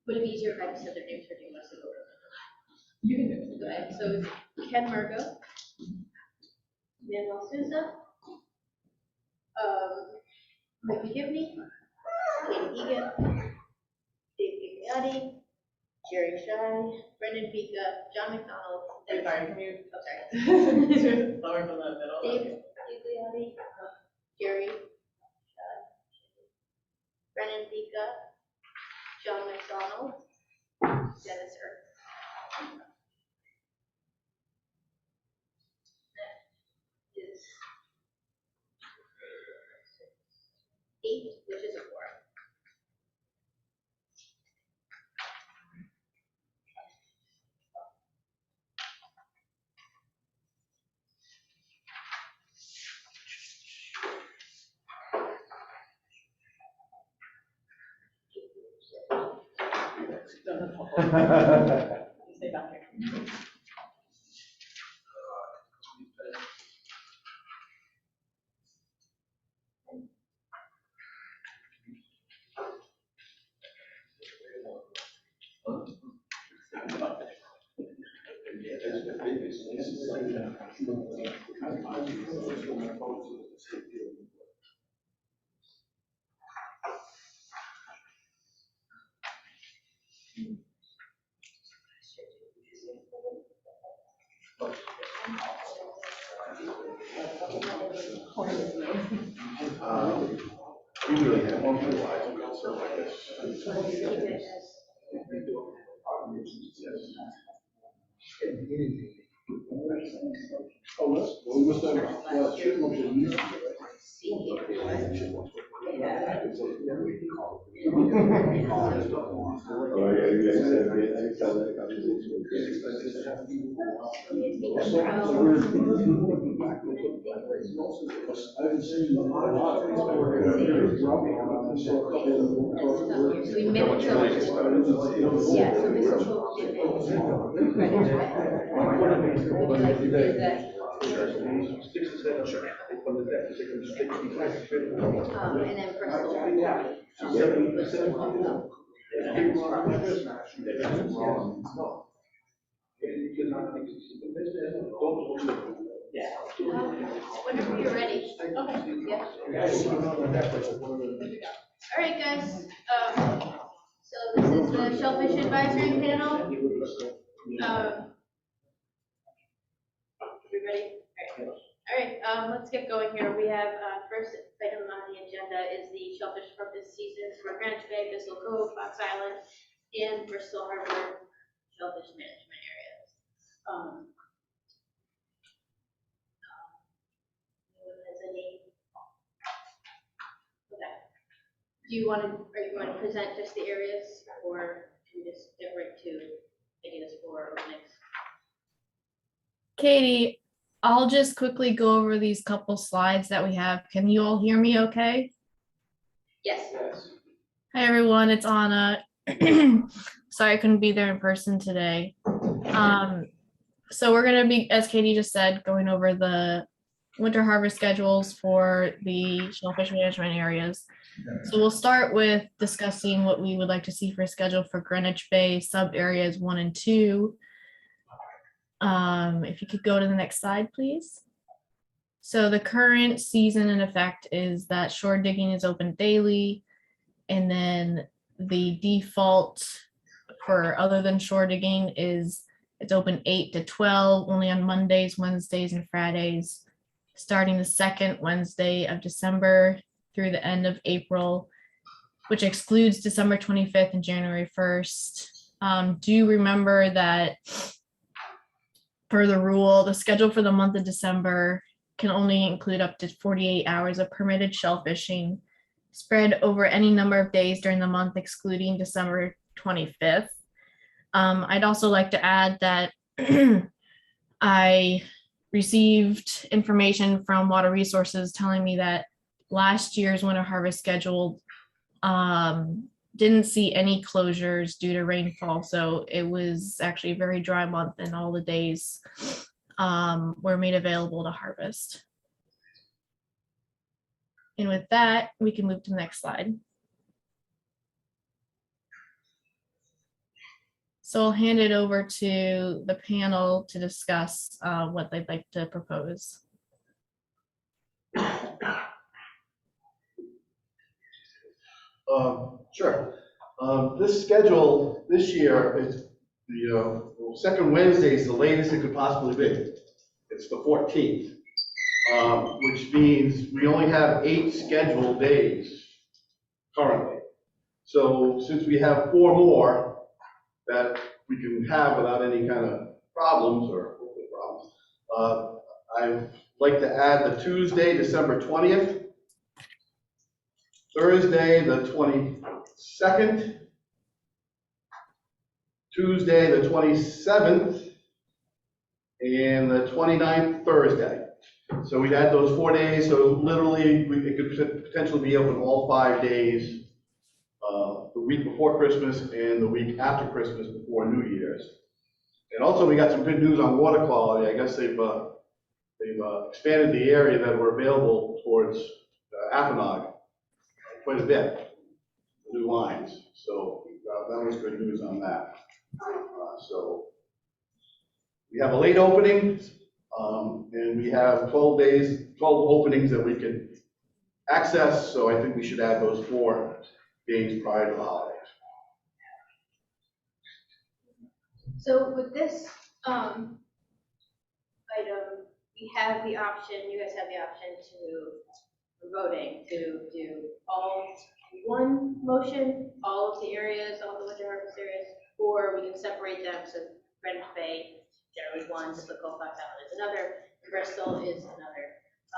Would it be easier if I just said their names or do you want us to go over them? You can do it. Okay, so it's Ken Margo, Manuel Souza, Mike McGivney, Katie Egan, Dave Gigliotti, Jerry Shy, Brendan Vika, John McDonald. Wait, sorry, can you? Oh, sorry. Lower from the middle. Dave Gigliotti, Jerry Shy, Brendan Vika, John McDonald, Dennis Earth. Is 8, which is a 4. Stay back here. We really have one for life, so I guess. Oh, that's, well, we must have, well, it should be used. We made it so yeah, so this will go in and then Bristol. Whenever you're ready. Okay. Yeah. All right, guys. So this is the Shellfish Advisory Panel. We ready? All right. Let's get going here. We have first item on the agenda is the Shellfish Purpose season for Greenwich Bay, Bissell Cove, Fox Island, and Bristol Harbor Shellfish Management Areas. Anyone has any? Okay. Do you want to? Are you going to present just the areas, or can we just get right to ideas for openings? Katie, I'll just quickly go over these couple slides that we have. Can you all hear me okay? Yes. Hi, everyone. It's Anna. Sorry I couldn't be there in person today. So we're going to be, as Katie just said, going over the winter harvest schedules for the shellfish management areas. So we'll start with discussing what we would like to see for a schedule for Greenwich Bay sub areas 1 and 2. If you could go to the next slide, please. So the current season in effect is that shore digging is open daily, and then the default for other than shore digging is it's open 8 to 12, only on Mondays, Wednesdays, and Fridays, starting the second Wednesday of December through the end of April, which excludes December 25th and January 1st. Do remember that per the rule, the schedule for the month of December can only include up to 48 hours of permitted shell fishing spread over any number of days during the month, excluding December 25th. I'd also like to add that I received information from Water Resources telling me that last year's winter harvest schedule didn't see any closures due to rainfall. So it was actually a very dry month and all the days were made available to harvest. And with that, we can move to the next slide. So I'll hand it over to the panel to discuss what they'd like to propose. Sure. This schedule this year is the second Wednesday is the latest it could possibly be. It's the 14th, which means we only have 8 scheduled days currently. So since we have 4 more that we can have without any kind of problems or problems, I'd like to add the Tuesday, December 20th, Thursday, the 22nd, Tuesday, the 27th, and the 29th, Thursday. So we'd add those 4 days, so literally it could potentially be open all 5 days, the week before Christmas and the week after Christmas before New Year's. And also we got some good news on water quality. I guess they've expanded the area that were available towards Apponaug quite a bit, new lines. So that was good news on that. So we have a late opening, and we have 12 openings that we can access. So I think we should add those 4 days prior to the holidays. So with this item, we have the option, you guys have the option to voting to do all in one motion, all of the areas, all the winter harvest areas, or we can separate them. So Greenwich Bay generally one, Typical Fox Island is another, Bristol is another.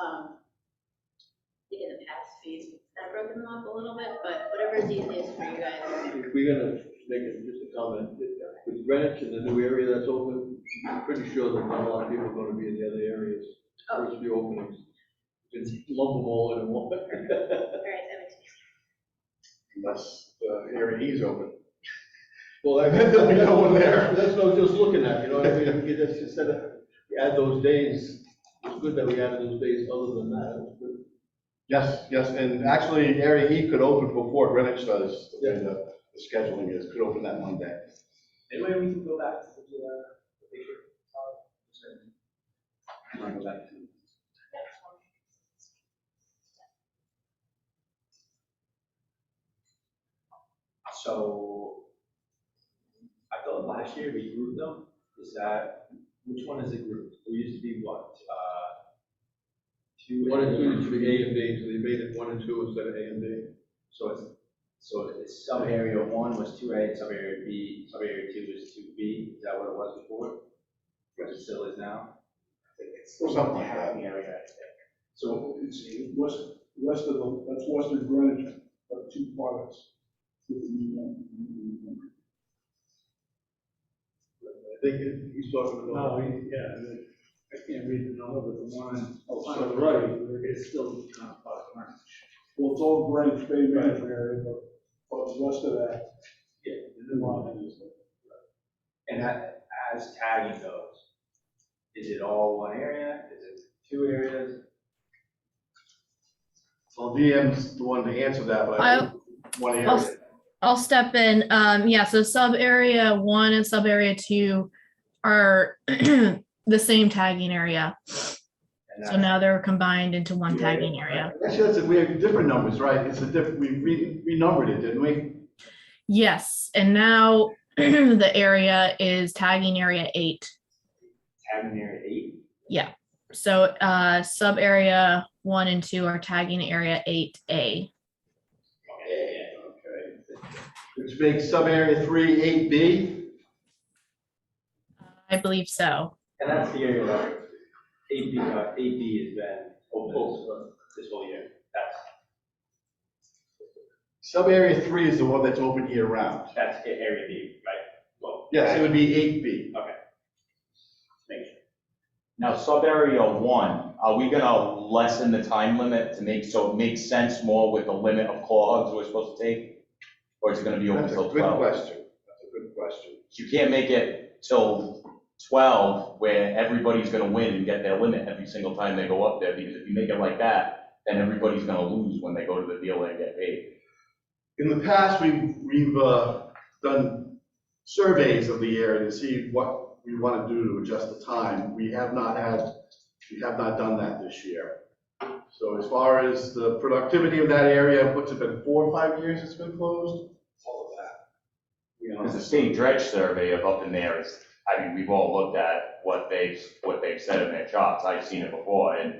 I think in the past we've kind of broken them up a little bit, but whatever is easiest for you guys. If we're gonna make it just a comment, with Greenwich and the new area that's open, I'm pretty sure that not a lot of people are gonna be in the other areas. Oh. First few openings. Just lump them all in one. All right, that makes sense. Unless the area he's open. Well, There'll be no one there. That's what I was just looking at, you know what I mean? We just, instead of, we add those days, it's good that we added those days other than that. It was good. Yes, and actually area he could open before Greenwich does, the way the scheduling is, could open that Monday. Anyway, we can go back to the picture. I want to go back to. So, I thought last year we grouped them. Is that, which one is it grouped? There used to be what? 2 1 and 2 used to be A and B, so they made it 1 and 2 instead of A and B. So it's sub area 1 was 2A, sub area B, sub area 2 was 2B. Is that what it was before? Or it still is now? I think it's Something like that. the area, I think. So It's west of the, that's west of Greenwich, 2 products. I think he's talking about. I can't read the number, but the one on the right, it's still kind of part of Greenwich. Well, it's all Greenwich Bay Management area, but west of that, the new line is. And that, as tagging goes, is it all one area? Is it 2 areas? Well, DM's the one to answer that, but I think one area. I'll step in. Yeah, so sub area 1 and sub area 2 are the same tagging area. And So that's- now they're combined into one tagging area. Actually, we have different numbers, right? It's a different, we renumbered it, didn't we? Yes, and now the area is tagging area 8. Tagging area 8? Yeah. So sub area 1 and 2 are tagging area 8A. Okay. Which makes sub area 3 8B. I believe so. And that's the area that 8B has been open this whole year. Sub area 3 is the one that's open year round. That's area B, right? Well, Yes, it would be 8B. Okay. Make sure. Now, sub-area 1, are we gonna lessen the time limit to make, so it makes sense more with the limit of claw hugs we're supposed to take? Or is it gonna be open That's a till good 12? question. That's a good question. You can't make it till 12 where everybody's gonna win and get their limit every single time they go up there, because if you make it like that, then everybody's gonna lose when they go to the dealer and get paid. In the past, we've done surveys of the area to see what we want to do to adjust the time. We have not done that this year. So as far as the productivity of that area, what's it been, 4 or 5 years it's been closed? All of that. You know, Because the state dredge survey of up in there is, I mean, we've all looked at what they've said in their charts. I've seen it before, and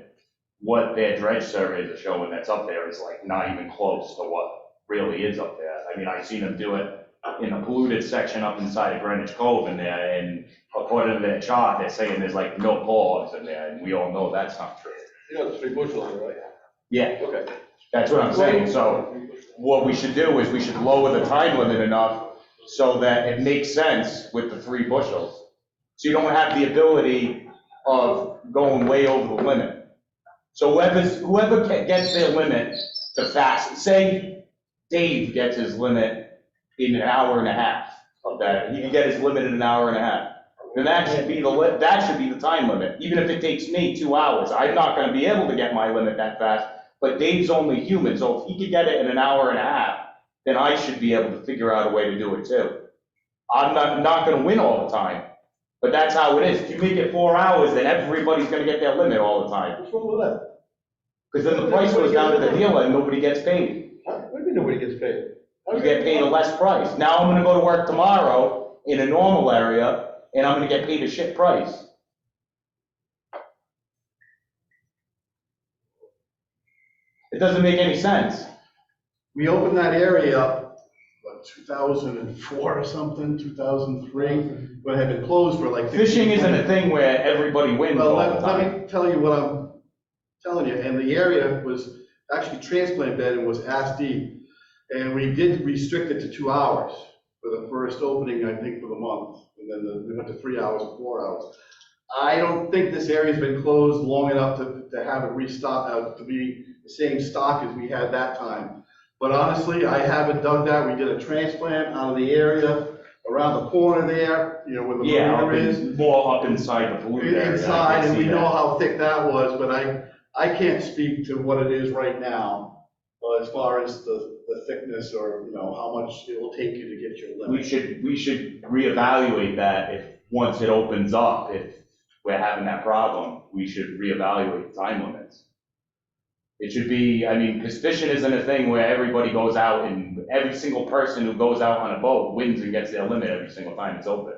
what their dredge surveys are showing that's up there is like not even close to what really is up there. I mean, I've seen them do it in a polluted section up inside of Greenwich Cove in there, and according to their chart, they're saying there's like no hogs in there, and we all know that's not true. You know, the 3 bush line, right? Yeah, Okay. that's what I'm saying. So what we should do is we should lower the time limit enough so that it makes sense with the 3 bushels. So you don't have the ability of going way over the limit. So whoever gets their limit the fastest, say Dave gets his limit in an hour and a half of that, he can get his limit in an hour and a half. Then that should be the time limit, even if it takes me 2 hours. I'm not gonna be able to get my limit that fast, but Dave's only human, so if he could get it in an hour and a half, then I should be able to figure out a way to do it too. I'm not gonna win all the time, but that's how it is. If you make it 4 hours, then everybody's gonna get their limit all the time. What's wrong with that? Because then the price goes down to the dealer and nobody gets paid. What do you mean nobody gets paid? You get paid a less price. Now I'm gonna go to work tomorrow in a normal area, and I'm gonna get paid a shit price. It doesn't make any sense. We opened that area up, what, 2004 or something, 2003, but it had been closed for like 15 Fishing isn't a thing where everybody wins Well, all the let time. me tell you what I'm telling you, and the area was actually transplant bed and was ass deep. And we did restrict it to 2 hours for the first opening, I think, for the month. And then we went to 3 hours and 4 hours. I don't think this area's been closed long enough to have it restock, to be the same stock as we had that time. But honestly, I haven't dug that. We did a transplant out of the area around the corner there, you know, where the Yeah, marina is. more up inside the polluted area. I Inside, can and we see know that. how thick that was, but I can't speak to what it is right now, as far as the thickness or, you know, how much it will take you to get your limit. We should reevaluate that if, once it opens up, if we're having that problem, we should reevaluate the time limits. It should be, I mean, because fishing isn't a thing where everybody goes out and every single person who goes out on a boat wins and gets their limit every single time it's open.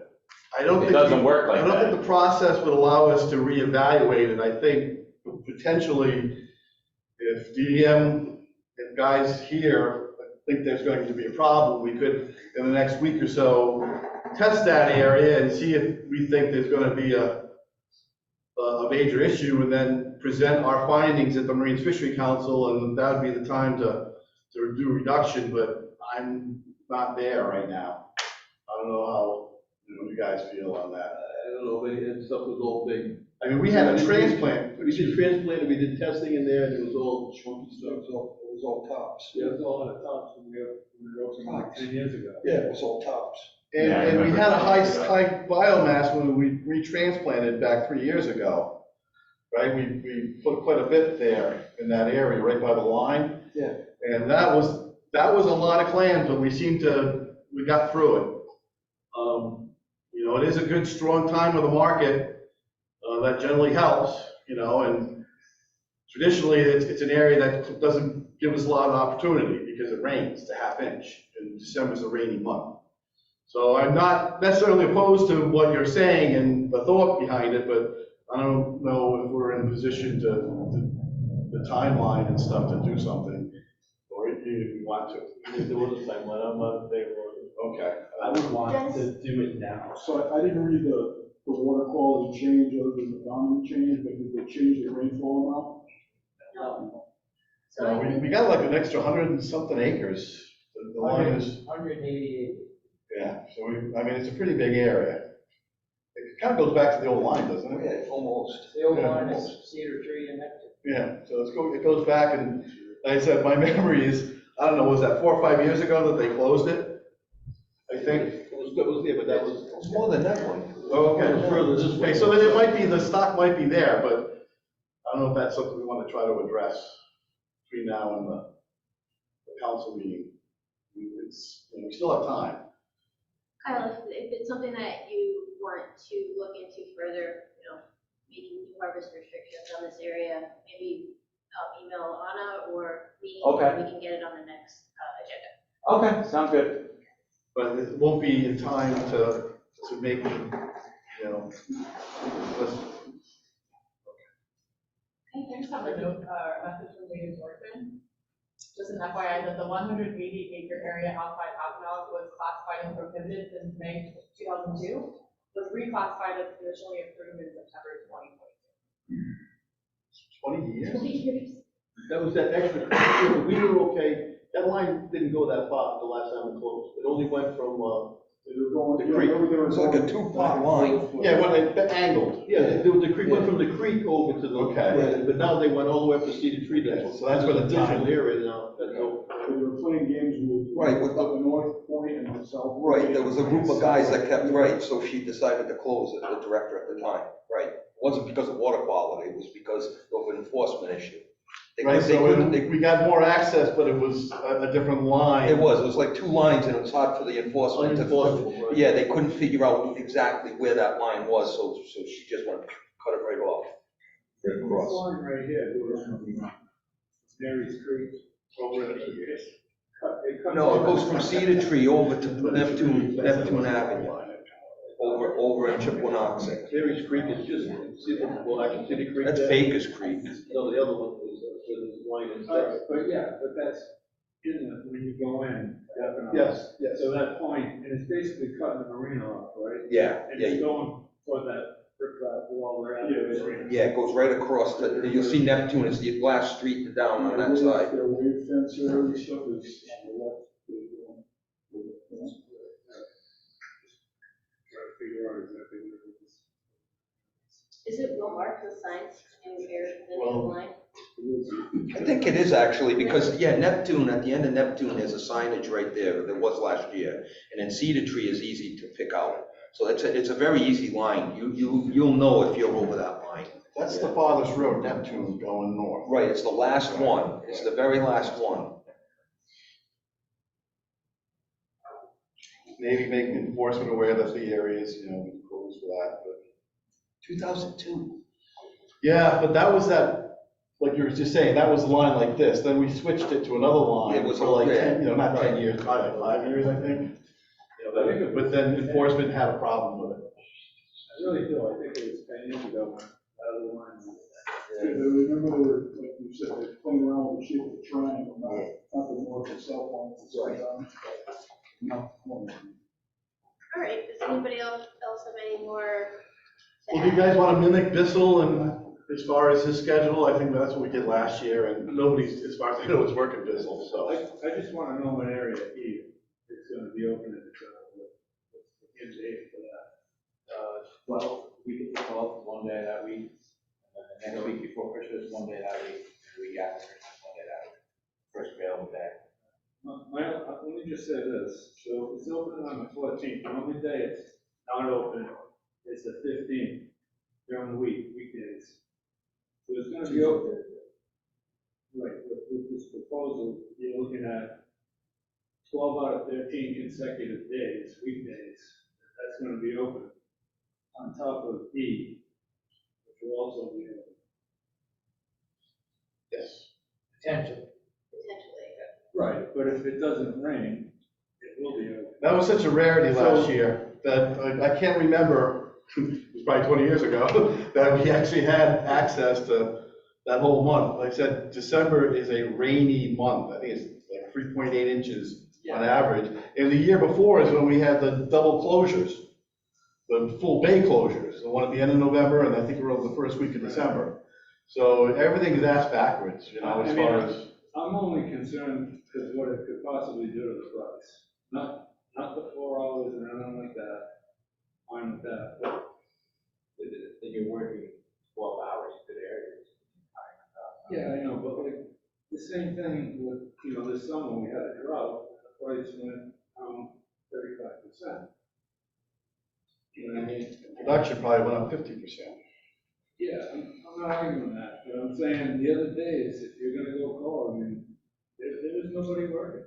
I don't It think doesn't work like I don't that. think the process would allow us to reevaluate it. I think potentially if DEM and guys here think there's going to be a problem, we could, in the next week or so, test that area and see if we think there's going to be a major issue, and then present our findings at the Marine Fishery Council, and that would be the time to do reduction, but I'm not there right now. I don't know how, you guys feel on that. I don't know, and stuff was all big. I mean, we had a transplant. We did transplant, and we did testing in there, and it was all chunky stuff. It was all tops. Yeah. It was all on the tops when we wrote something like 10 years ago. Yeah, it was all tops. And, Yeah, I and we remember had a high that. biomass when we retransplanted back 3 years ago. Right, we put quite a bit there in that area, right by the line. Yeah. And that was a lot of clams, but we got through it. You know, it is a good, strong time of the market, that generally helps, you know, and traditionally, it's an area that doesn't give us a lot of opportunity because it rains, it's a ½ inch, and December's a rainy month. So I'm not necessarily opposed to what you're saying and the thought behind it, but I don't know if we're in a position the timeline and stuff to do something, or if you want to. If there was a timeline, I'm not in favor of it. Okay. I would want to do it now. So I didn't read the water quality change other than the dominant change, but did they change the rainfall No. So So I think we got like an extra 100 and something acres. The line is, 188. yeah, so I mean, it's a pretty big area. It kind of goes back to the old line, doesn't it? Yeah, almost. The old Yeah, line almost. is Cedar Tree and Nectar. Yeah, so it goes back, and like I said, my memory is, I don't know, was that 4 or 5 years ago that they closed it? I think. It was there, but that was more than that one. Oh, It was okay. further this way. Okay, so then it might be, the stock might be there, but I don't know if that's something we want to try to address between now and the council meeting. It's, you know, we still have time. Kyle, if it's something that you want to look into further, making new harvest restrictions on this area, maybe email Anna or me, Okay. and we can get it on the next agenda. Okay, sounds good. But it won't be in time to make, let's, I just have a note, message from David Workman. Just an FYI, that the 180 acre area outside Hopkins was classified as prohibited since May 2002, was reclassified as conditionally approved in September 2022. 20 years? That was that extra, we were okay, that line didn't go that far the last time it closed. It only went from, They were going, The yeah, creek. they were It's like a going- two-pot line. Yeah, when it angled. the creek went from the creek over to the, Okay. but now they went all the way up to Cedar Tree there. So that's where the additional time- area now, that's all. They were playing games with. Right, with the North Point and the South. Right, there was a group of guys that kept, right, so she decided to close it, the director at the time, right. It wasn't because of water quality, it was because of an enforcement issue. They Right, they so couldn't, we got more access, but it was a different line. it was like two lines and it was hard for the enforcement to. Unenforceable, right? Yeah, they couldn't figure out exactly where that line was, so she just went, cut it right off. Right This across. line right here, goes from Mary's Creek over to the. No, it goes from Cedar Tree over to Neptune Avenue, over in Chippewa. Mary's Creek is just, well, actually Cedar Creek. That's there. Baker's Creek. No, the other one is, where the line is there. But yeah, but that's in the, when you go in, definitely. Yes, yes. So that point, and it's basically cutting the marina off, right? Yeah, And yeah, it's going for that brick wall right after the marina. yeah, it goes right across, you'll see Neptune is the last street down on that side. Their wave fence area stuff is on the left. Try to figure out exactly what it is. Is it well marked with signs and where the Well- line? I think it is actually, because, yeah, Neptune, at the end of Neptune, there's a signage right there, there was last year. And then Cedar Tree is easy to pick out. So it's a very easy line. You'll know if you're over that line. That's the farthest road, Neptune going north. Right, it's the last one. It's the very last one. Maybe making enforcement aware that the areas, closed for that, but. 2002. Yeah, but that was like you were just saying, that was a line like this, then we switched it to another line. It was for like yeah. 10, not 10 Right. years, probably like 5 years, I think. But then enforcement had a problem with it. I really do, I think it was 10 years ago, out of the line. Yeah, I remember, like you said, they're playing around with the shape of the triangle, not the north and south lines. No. All right, does anybody else have any more? Well, do you guys want to mimic Bissell and as far as his schedule? I think that's what we did last year, and nobody's, as far as I know, is working Bissell, so. I just want to know what area E is going to be open at the in date for that. 12, week of the 12th, one day that week. And then the week before Christmas, one day that week. And the week after Christmas, one day that week. First available day. Let me just say this, so it's open on the 14th, the only day it's not open is the 15th during the weekdays. So it's gonna be open. Right, with this proposal, you're looking at 12 out of 13 consecutive days, weekdays, that's gonna be open. On top of E, which will also be open. Yes. Potentially. Potentially. Right, but if it doesn't rain, it will be open. That was such a rarity last year that I can't remember, it was probably 20 years ago, that we actually had access to that whole month. Like I said, December is a rainy month. I think it's like 3.8 inches on average. And the year before is when we had the double closures, the full bay closures, the one at the end of November and I think we're over the first week of December. So everything is ass backwards, as far as. I'm only concerned because what it could possibly do to the price. Not the 4 hours and anything like that. Fine with that, but Then you're working 12 hours in good areas. yeah, I know, but like the same thing with, this summer we had a drought, the price went 35%. You know what I mean? Production probably went up 50%. Yeah, I'm not arguing that, but I'm saying the other days, if you're gonna go call, I mean, there is nobody working.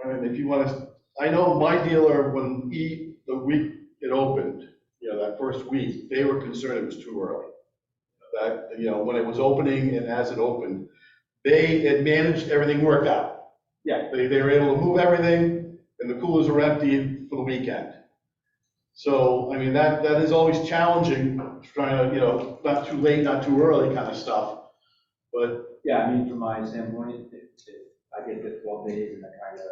And if you want to I know my dealer, when the week it opened, that first week, they were concerned it was too early. That, when it was opening and as it opened, they had managed, everything worked out. Yeah. They were able to move everything, and the coolers were empty for the weekend. So, I mean, that is always challenging, trying to, not too late, not too early kind of stuff. But, Yeah, I mean, from my standpoint, if I get the 12 days and I kind of,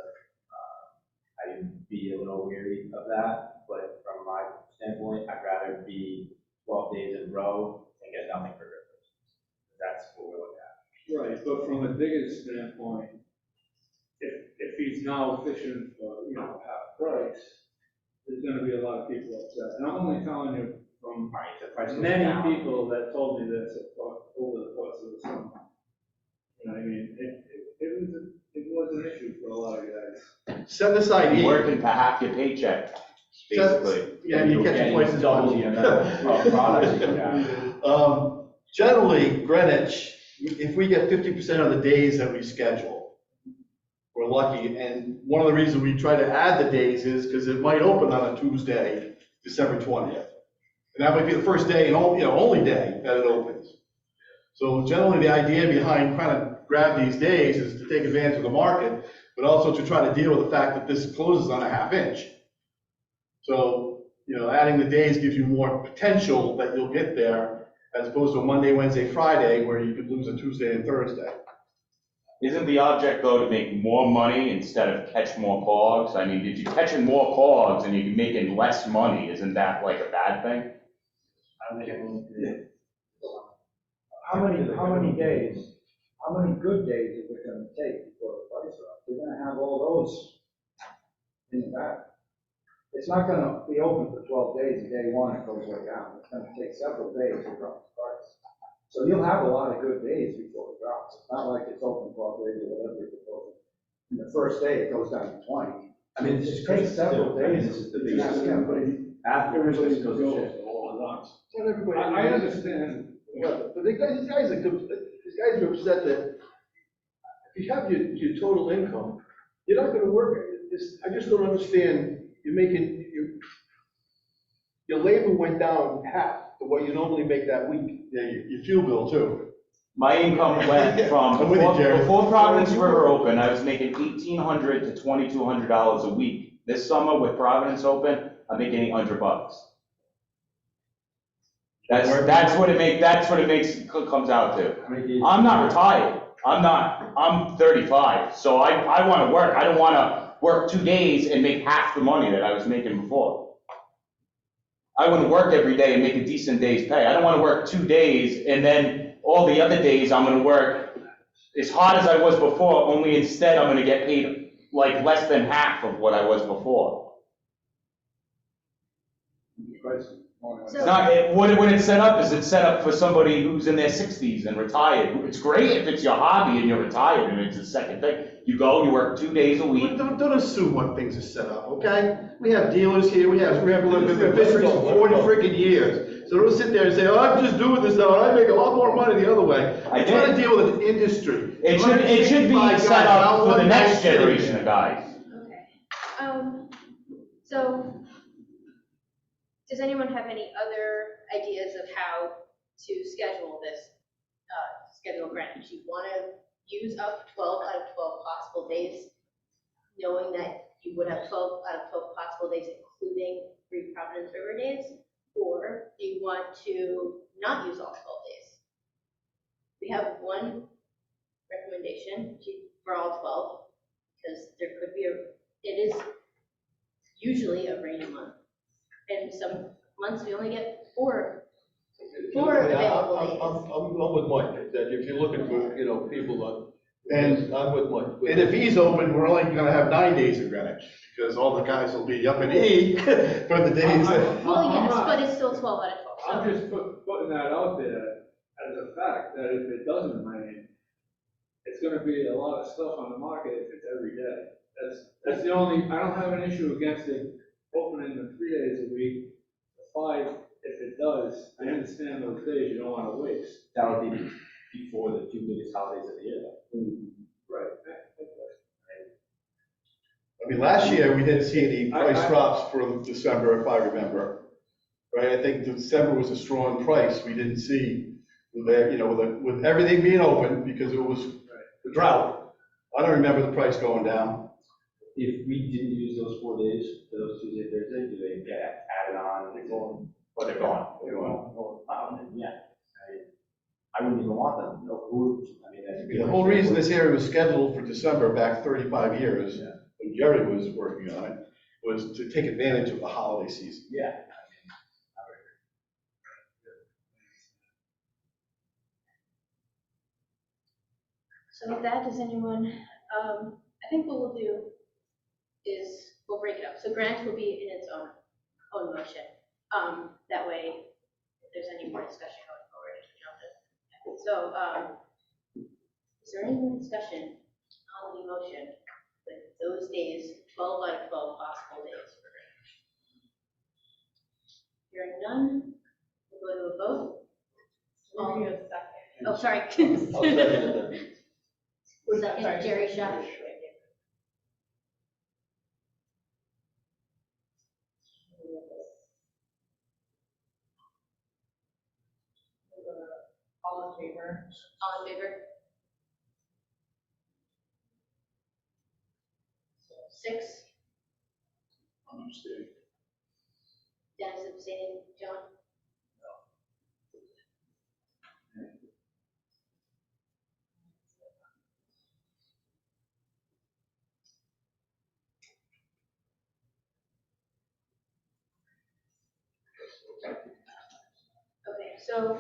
I'd be a little weary of that, but from my standpoint, I'd rather be 12 days in a row and get nothing for Christmas. That's what we're looking at. Right, but from a digger's standpoint, if he's now fishing for, half price, there's gonna be a lot of people upset. And I'm only telling you from Right, the price goes many down. people that told me this over the course of the summer. You know what I mean? It was an issue for a lot of guys. set aside You're working for half your paycheck, basically. Yeah, you catch twice as double much. the amount of products you got. Generally, Greenwich, if we get 50% of the days that we schedule, we're lucky. And one of the reasons we try to add the days is because it might open on a Tuesday, December 20th. And that might be the first day and only day that it opens. So generally, the idea behind trying to grab these days is to take advantage of the market, but also to try to deal with the fact that this closes on a half inch. So, adding the days gives you more potential that you'll get there, as opposed to a Monday, Wednesday, Friday, where you could lose a Tuesday and Thursday. Isn't the object though to make more money instead of catch more hogs? I mean, if you're catching more hogs and you're making less money, isn't that like a bad thing? I don't think everyone did. How many days, how many good days is it gonna take before the price drops? We're gonna have all those in the back. It's not gonna be open for 12 days, and day one it goes way down. It's gonna take several days to drop the price. So you'll have a lot of good days before it drops. It's not like it's open 12 days or whatever it's open. And the first day it goes down to 20. I mean, this It is takes several days. This is the biggest. Yeah, but After Christmas Everybody goes goes to shit. all at once. Not everybody. I understand. But these guys are upset that if you have your total income, you're not gonna work. I just don't understand, your labor went down half to what you normally make that week. Yeah, your fuel bill too. My income went from, I'm with you, Jerry. before Providence River opened, I was making $1,800 to $2,200 a week. This summer with Providence open, I'm making $800. That's what it makes, comes out to. I'm not retired. I'm 35, so I wanna work. I don't wanna work 2 days and make half the money that I was making before. I wanna work every day and make a decent day's pay. I don't wanna work 2 days and then all the other days I'm gonna work as hard as I was before, only instead I'm gonna get paid like less than half of what I was before. It's not, what it's set up is it's set up for somebody who's in their 60s and retired. It's great if it's your hobby and you're retired and it's a second thing. You go, you work 2 days a week. Don't assume what things are set up, okay? We have dealers here, we have lived in the business for 40 freaking years. So don't sit there and say, oh, I'm just doing this now, and I make a lot more money the other way. I'm trying to deal with an industry. It should be set up for the next generation of guys. Okay. So, does anyone have any other ideas of how to schedule this, schedule Greenwich? You want to use up 12 out of 12 possible days, knowing that you would have 12 out of 12 possible days, including 3 Providence River days? Or do you want to not use all 12 days? We have one recommendation for all 12, because there could be it is usually a rainy month. And some months we only get four available days. I'm with Mike, that if you're looking for, people, And I'm with Mike. And if he's open, we're only gonna have 9 days in Greenwich, because all the guys will be up in E for the days that. Well, I'm yes, not- but it's still 12 out of 12. I'm just putting that out there as a fact, that if it doesn't rain, it's gonna be a lot of stuff on the market if it's every day. That's the only, I don't have an issue against it opening the 3 days a week, 5 if it does. I understand those days you don't wanna waste. That would be before the 2 biggest holidays of the year. Right. I mean, last year, we didn't see any price drops for December, if I remember. Right, I think December was a strong price, we didn't see, with everything being open, because it was the drought. I don't remember the price going down. If we didn't use those 4 days, for those Tuesday, Thursday, do they get added on? They're gone. But they're gone. Yeah. I wouldn't even want them, no food, I mean, that'd be. The whole reason this area was scheduled for December back 35 years, when Jerry was working on it, was to take advantage of the holiday season. Yeah. So with that, does anyone, I think what we'll do is we'll break it up. So Greenwich will be in its own motion. That way, if there's any more discussion going forward, we jump in. So, is there any more discussion on the motion with those days, 12 out of 12 possible days for Greenwich? Hearing none, we'll go to a vote. We'll give you a second. Oh, sorry. I'll second it then. Was that Jerry Shaw? All in favor? All in favor? 6. I'm abstaining. Dennis abstaining. John? Okay, so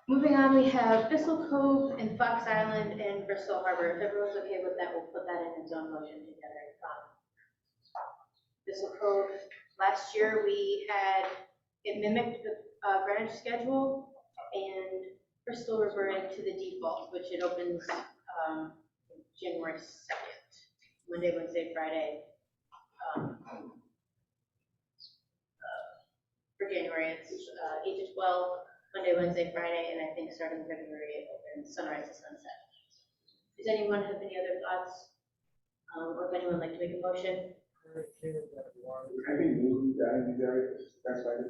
moving on, we have Bissell Cove and Fox Island and Bristol Harbor. If everyone's okay with that, we'll put that in its own motion together. Bissell Cove, last year we had, it mimicked the Greenwich schedule, and Bristol reverted to the default, which it opens January 2nd, Monday, Wednesday, Friday. For January, it's 8 to 12, Monday, Wednesday, Friday, and I think starting February, it opens sunrise to sunset. Does anyone have any other thoughts? Or if anyone would like to make a motion? I think move that, that's fine.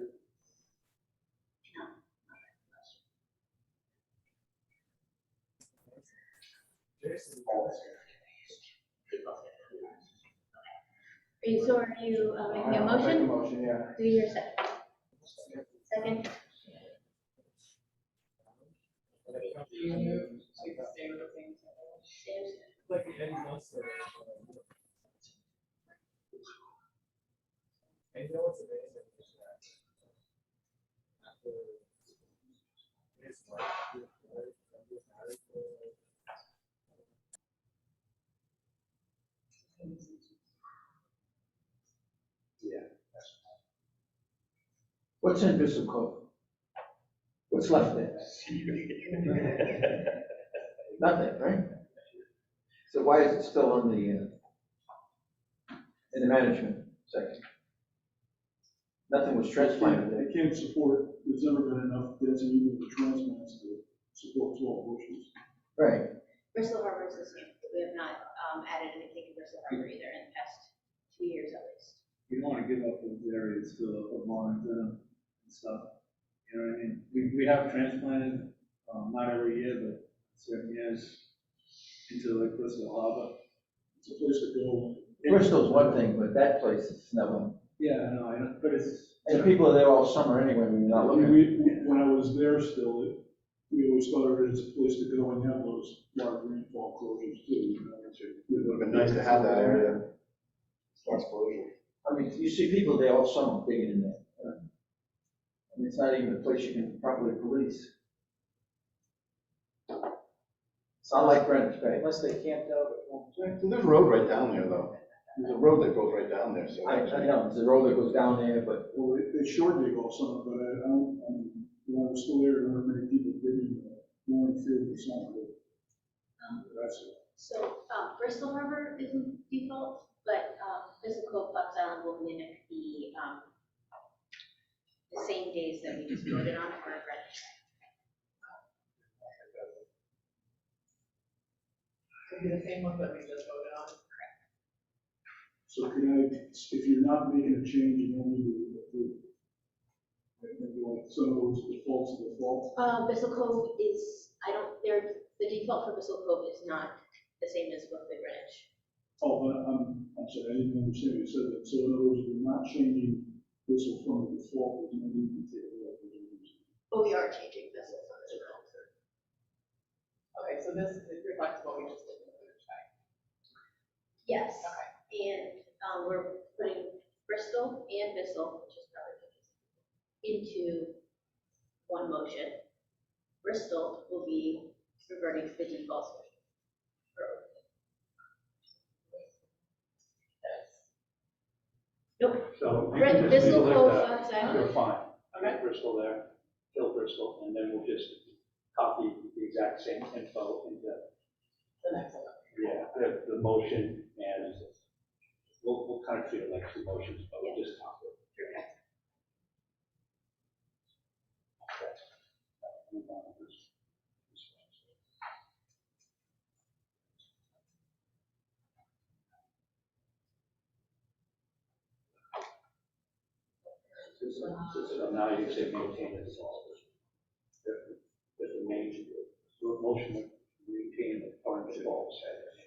So are you making a I'll make motion? motion, yeah. Do your second. Second? Do you move to stay with the same? James? Like Eddie wants to. And you know what's amazing is that after his life, What's in Bissell Cove? What's left there? Nothing, right? So why is it still on the, in the management section? Nothing was transplanted there. They can't support, there's never been enough density with the transplants to support 12 bushels. Right. Bristol Harbor is the same. We have not added anything to Bristol Harbor either in the past 2 years at least. You don't want to give up those areas to a lawns and stuff. You know what I mean? We have transplanted, not every year, but certain years into like Bristol Harbor. It's a place to go. Bristol's one thing, but that place is another one. Yeah, I know, but it's. And people are there all summer anyway when you're not looking. When I was there still, we always thought of it as a place to go and have those large rainfall closures too. You know, It would have been nice to have that area. Less closure. I mean, you see people there all summer digging in there. I mean, it's not even a place you can properly police. It's not like Greenwich Bay. unless they camped out at home. So there's a road right down there, though. There's a road that goes right down there, so. I know, it's a road that goes down there, but well, they short dig all summer, but I don't, when I was still there weren't many people digging more in field or something. That's it. So Bristol Harbor is in default, but Bissell Cove, Fox Island will mimic the same days that we just voted on for Greenwich. It'll be the same one that we just voted on. So can I, if you're not making a change, you don't need to approve. Maybe like some of those defaults to default. Bissell Cove is, the default for Bissell Cove is not the same as what the Greenwich. Oh, but I'm sorry, I didn't understand what you said that. So in other words, we're not changing this from the default, there's no need to take it up. But we are changing Bissell from the default. Okay, so this reflects what we just did in the Greenwich Bay. Yes. Okay. And, we're putting Bristol and Bissell, which is probably into one motion. Bristol will be reverting to the default. Nope. So you can just Bissell leave it Cove, like that. Fox Island. You're fine. I got Bristol there, kill Bristol, and then we'll just copy the exact same info into, The next one. yeah, the motion, and we'll kind of treat it like two motions, but we'll just copy it. So now you say maintain it as all. There's the main, the motion to maintain the current default status.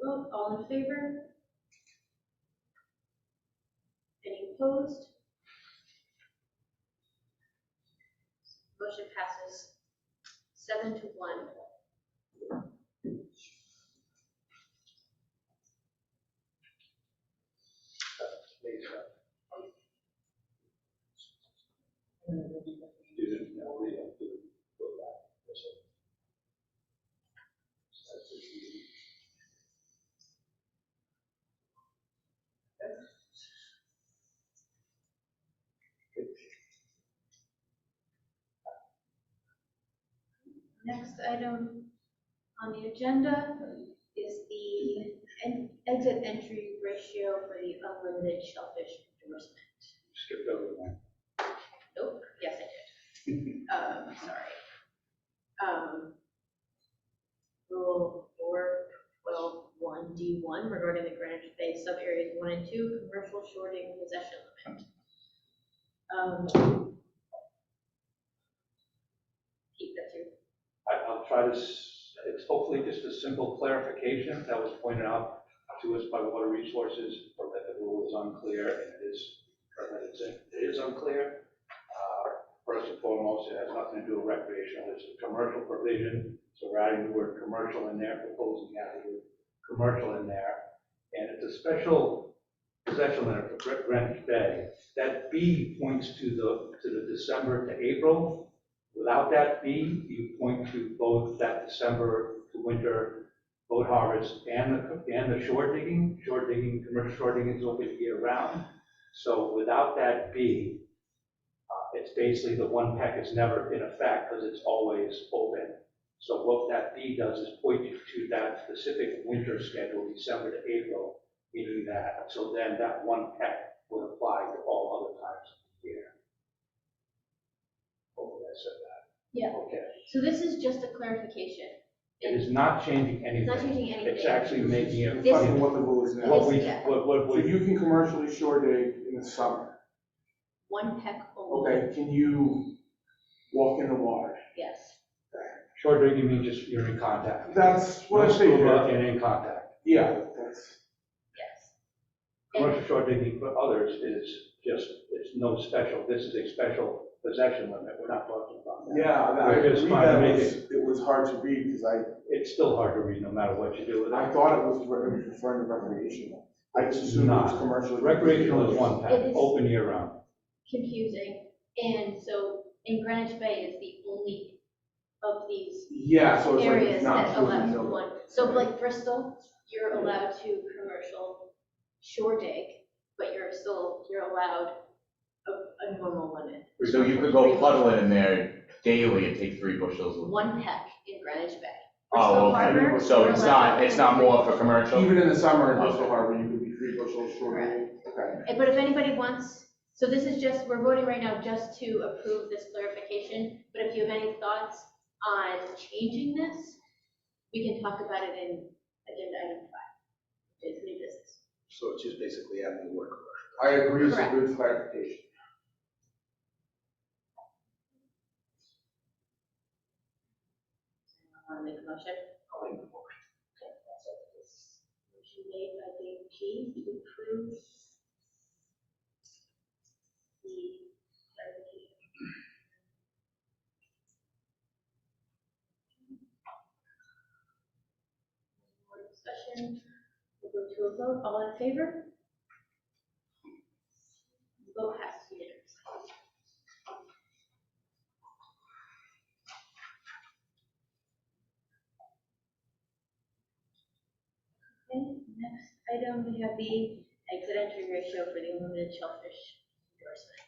Vote, all in favor? Any opposed? Motion passes 7-1. Next item on the agenda is the exit entry ratio for the unlimited Shellfish endorsement. Skipped over one. Nope, yes, I did. Sorry. Rule 4.12.1D1 regarding the Greenwich Bay sub-areas 1 and 2, commercial shorting possession limit. Keep that too. I'll try to, it's hopefully just a simple clarification that was pointed out to us by Water Resources, or that the rule is unclear, and it is unclear. First and foremost, it has nothing to do with recreational, it's a commercial provision, so we're adding the word commercial in there, proposing adding the word commercial in there, and it's a special possession limit for Greenwich Bay. That B points to the December to April. Without that B, you point to both that December to winter boat harvest and the shore digging. Shore digging, commercial shore digging is open year round. So without that B, it's basically the one peck is never in effect because it's always open. So what that B does is point you to that specific winter schedule, December to April, meaning that. So then that one peck would apply to all other times of the year. Hopefully I said that. Yeah. Okay. So this is just a clarification. It is not changing anything. It's not changing anything. It's actually making it This- funny. What the rule is now. What we, Yeah. So what you can commercially shore dig in the summer. One peck only. Okay, can you walk in the water? Yes. short digging means just you're in contact. That's what I No scuba figured. and in contact. Yeah, that's, Yes. Commercial short digging for others is just, it's no special, this is a special possession limit, we're not talking about that. yeah, I We're just agree trying to that make it was hard to read because It's still hard to read no matter what you do with I it. thought it was referring to recreational. I just assumed it was Not. commercial. Recreational is one It pack, is- open year round. Confusing. And so in Greenwich Bay is the only of these Yeah, so it's like areas it's not that short allows dig. one. So like Bristol, you're allowed to commercial shore dig, but you're allowed a normal limit. So you could go puddling in there daily and take 3 bushels of. One peck in Greenwich Bay. Oh, Bristol Harbor, okay, so you're it's allowed not more for commercial? Even in the summer in Bristol Harbor, you could be 3 bushels short dig. Okay. But if anybody wants, so this is just, we're voting right now just to approve this clarification, but if you have any thoughts on changing this, we can talk about it in agenda item 5, which is new business. So it's just basically having the word. I agree, it's a Correct. good clarification. Want to make a motion? I'll make the motion. Motion made by Dave G to approve the clarification. More discussion, we'll go to a vote, all in favor? Vote passes unanimously. Okay, next item, we have the exit entry ratio for the unlimited shellfish endorsement.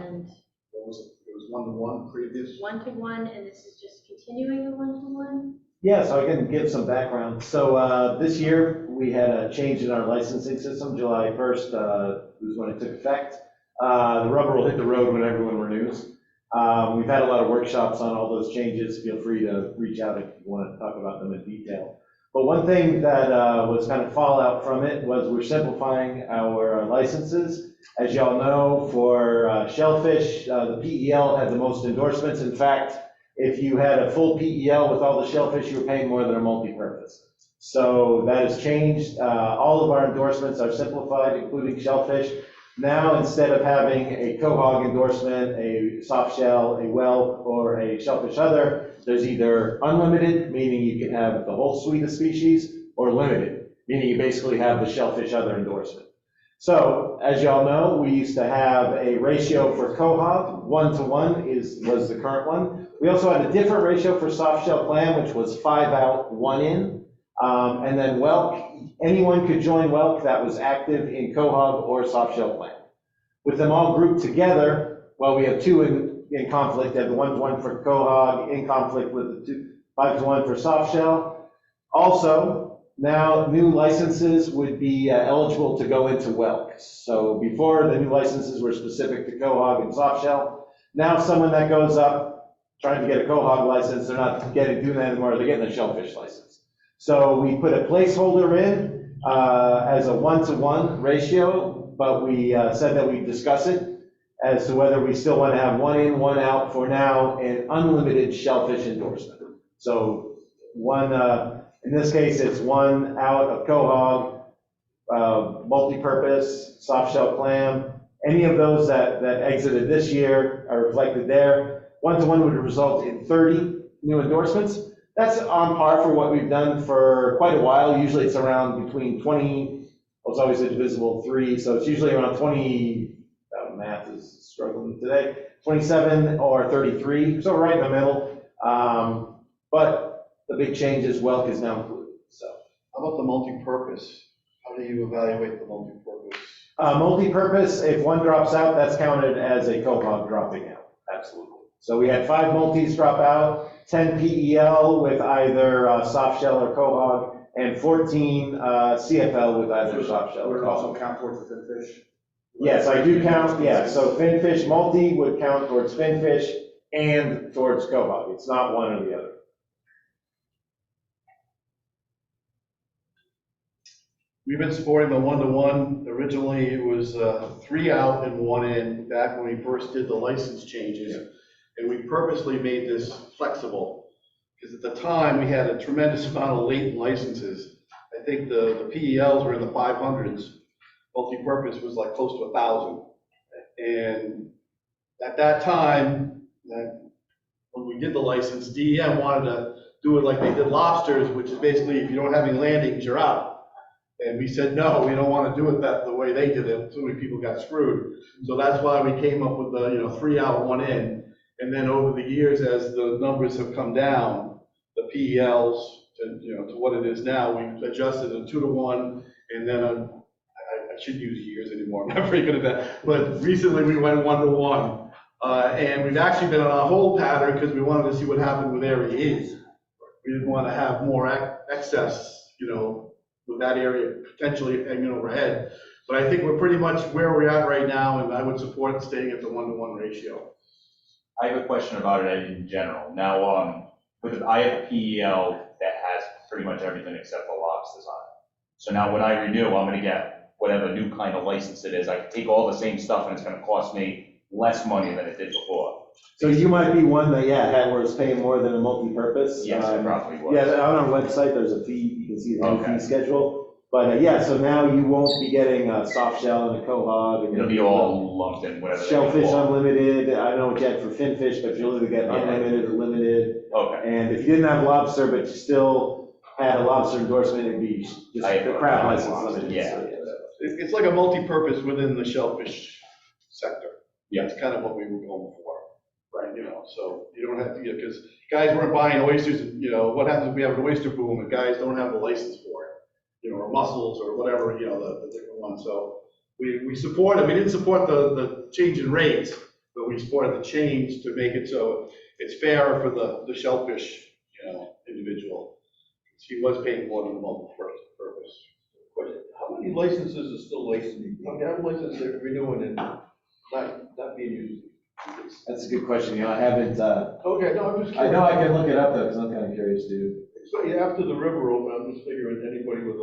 And It was 1-to-1 previous. 1-to-1, and this is just continuing the 1-to-1? Yeah, so I can give some background. So this year, we had a change in our licensing system. July 1st was when it took effect. The rubber will hit the road when everyone renews. We've had a lot of workshops on all those changes. Feel free to reach out if you want to talk about them in detail. But one thing that was kind of fallout from it was we're simplifying our licenses. As y'all know, for Shellfish, the PEL had the most endorsements. In fact, if you had a full PEL with all the shellfish, you were paying more than a multi-purpose. So that has changed. All of our endorsements are simplified, including Shellfish. Now, instead of having a quahog endorsement, a soft shell, a whelk, or a shellfish other, there's either unlimited, meaning you can have the whole suite of species, or limited, meaning you basically have the shellfish other endorsement. So, as y'all know, we used to have a ratio for quahog, 1-to-1 was the current one. We also had a different ratio for soft shell clam, which was 5 out, 1 in. And then whelk, anyone could join whelk that was active in quahog or soft shell clam. With them all grouped together, well, we have 2 in conflict. They have the 1-to-1 for quahog in conflict with the 5-to-1 for soft shell. Also, now new licenses would be eligible to go into whelk. So before, the new licenses were specific to quahog and soft shell. Now someone that goes up trying to get a quahog license, they're not doing that anymore, they're getting a shellfish license. So we put a placeholder in as a 1-to-1 ratio, but we said that we'd discuss it as to whether we still want to have 1 in, 1 out for now, and unlimited shellfish endorsement. So in this case, it's 1 out of quahog, multi-purpose, soft shell clam. Any of those that exited this year are reflected there. 1-to-1 would result in 30 new endorsements. That's on par for what we've done for quite a while. Usually it's around between 20, well, it's always a divisible 3, so it's usually around 20, math is struggling today, 27 or 33, so right in the middle. But the big change is whelk is now included, so. How about the multi-purpose? How do you evaluate the multi-purpose? Multi-purpose, if one drops out, that's counted as a quahog dropping out, absolutely. So we had 5 multis drop out, 10 PEL with either soft shell or quahog, and 14 CFL with either soft shell or Would it quahog. also count towards the finfish? Yes, I do count, yeah, so finfish multi would count towards finfish and towards quahog. It's not one or the other. We've been supporting the 1-to-1. Originally, it was 3 out and 1 in, back when we first did the license changes. And we purposely made this flexible, because at the time, we had a tremendous amount of latent licenses. I think the PELs were in the 500s. Multi-purpose was like close to 1,000. And at that time, when we did the license, DEM wanted to do it like they did lobsters, which is basically if you don't have any landings, you're out. And we said, no, we don't want to do it the way they did it. So many people got screwed. So that's why we came up with the 3 out, 1 in. And then over the years, as the numbers have come down, the PELs to what it is now, we've adjusted a 2-to-1, and then I shouldn't use years anymore. I'm not very good at that. But recently we went 1-to-1, and we've actually been on a hold pattern because we wanted to see what happened with Area E. We didn't want to have more excess, with that area potentially hanging overhead. But I think we're pretty much where we're at right now, and I would support staying at the 1-to-1 ratio. I have a question about it in general. Now, I have a PEL that has pretty much everything except for lobsters on it. So now when I renew, I'm gonna get whatever new kind of license it is. I can take all the same stuff and it's gonna cost me less money than it did before. So you might be one that, had where it's paying more than a multi-purpose. Yes, it probably was. Yeah, on our website, there's a fee, you can see the new Okay. fee schedule. But, so now you won't be getting a soft shell and a quahog. And It'll be all lumped in, whatever. Shellfish unlimited, I don't know what you had for finfish, but you'll either get unlimited or limited. Okay. And if you didn't have lobster, but you still had a lobster endorsement, it'd be just the crab license limited. Yeah. So, It's like a multi-purpose within the shellfish sector. Yeah. That's kind of what we were going for, right, so you don't have to, because guys weren't buying oysters, what happens if we have an oyster boom and guys don't have the license for it? Or mussels or whatever, the different ones. So we supported, we didn't support the change in rates, but we supported the change to make it so it's fair for the shellfish, individual. He was paying more than the multi-purpose. Question, how many licenses are still licensing? How many licenses are renewing and not being used? That's a good question, I haven't, Okay, no, I'm just I curious. know I can look it up though, because I'm kind of curious too. So, after the river opened, I'm just figuring anybody with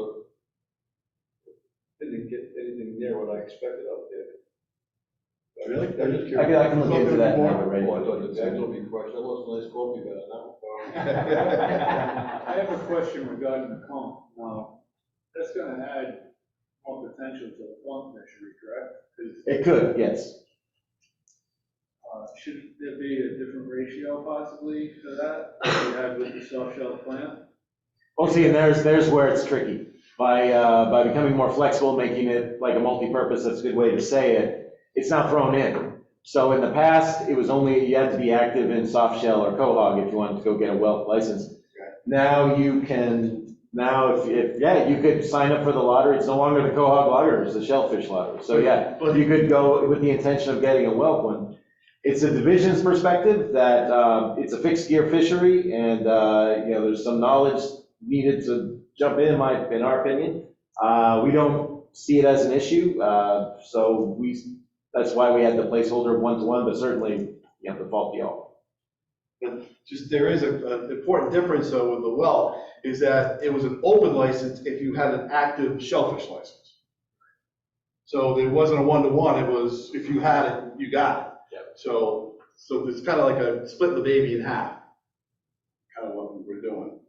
didn't get anything near what I expected out there. Really? I'm just curious. I can look into that now, Oh, right? I thought the bags will be crushed. That was a nice coffee better now. I have a question regarding the comp. Now, that's gonna add more potential to the plum fishery, correct? 'Cause, It could, yes. should there be a different ratio possibly for that, like we had with the soft-shell plant? Well, see, and there's where it's tricky. By becoming more flexible, making it like a multi-purpose, that's a good way to say it, it's not thrown in. So in the past, it was only, you had to be active in soft shell or quahog if you wanted to go get a whelk license. Now you can, if you could sign up for the lottery. It's no longer the quahog lottery, it's the shellfish lottery. So But you could go with the intention of getting a whelk one. It's a division's perspective that it's a fixed gear fishery and, there's some knowledge needed to jump in our opinion. We don't see it as an issue, so that's why we had the placeholder of 1-to-1, but certainly you have to fault the all. But just, there is an important difference though with the well, is that it was an open license if you had an active shellfish license. So there wasn't a 1-to-1, it was, if you had it, you got it. So it's kind of like a split the baby in half, kind of what we were doing.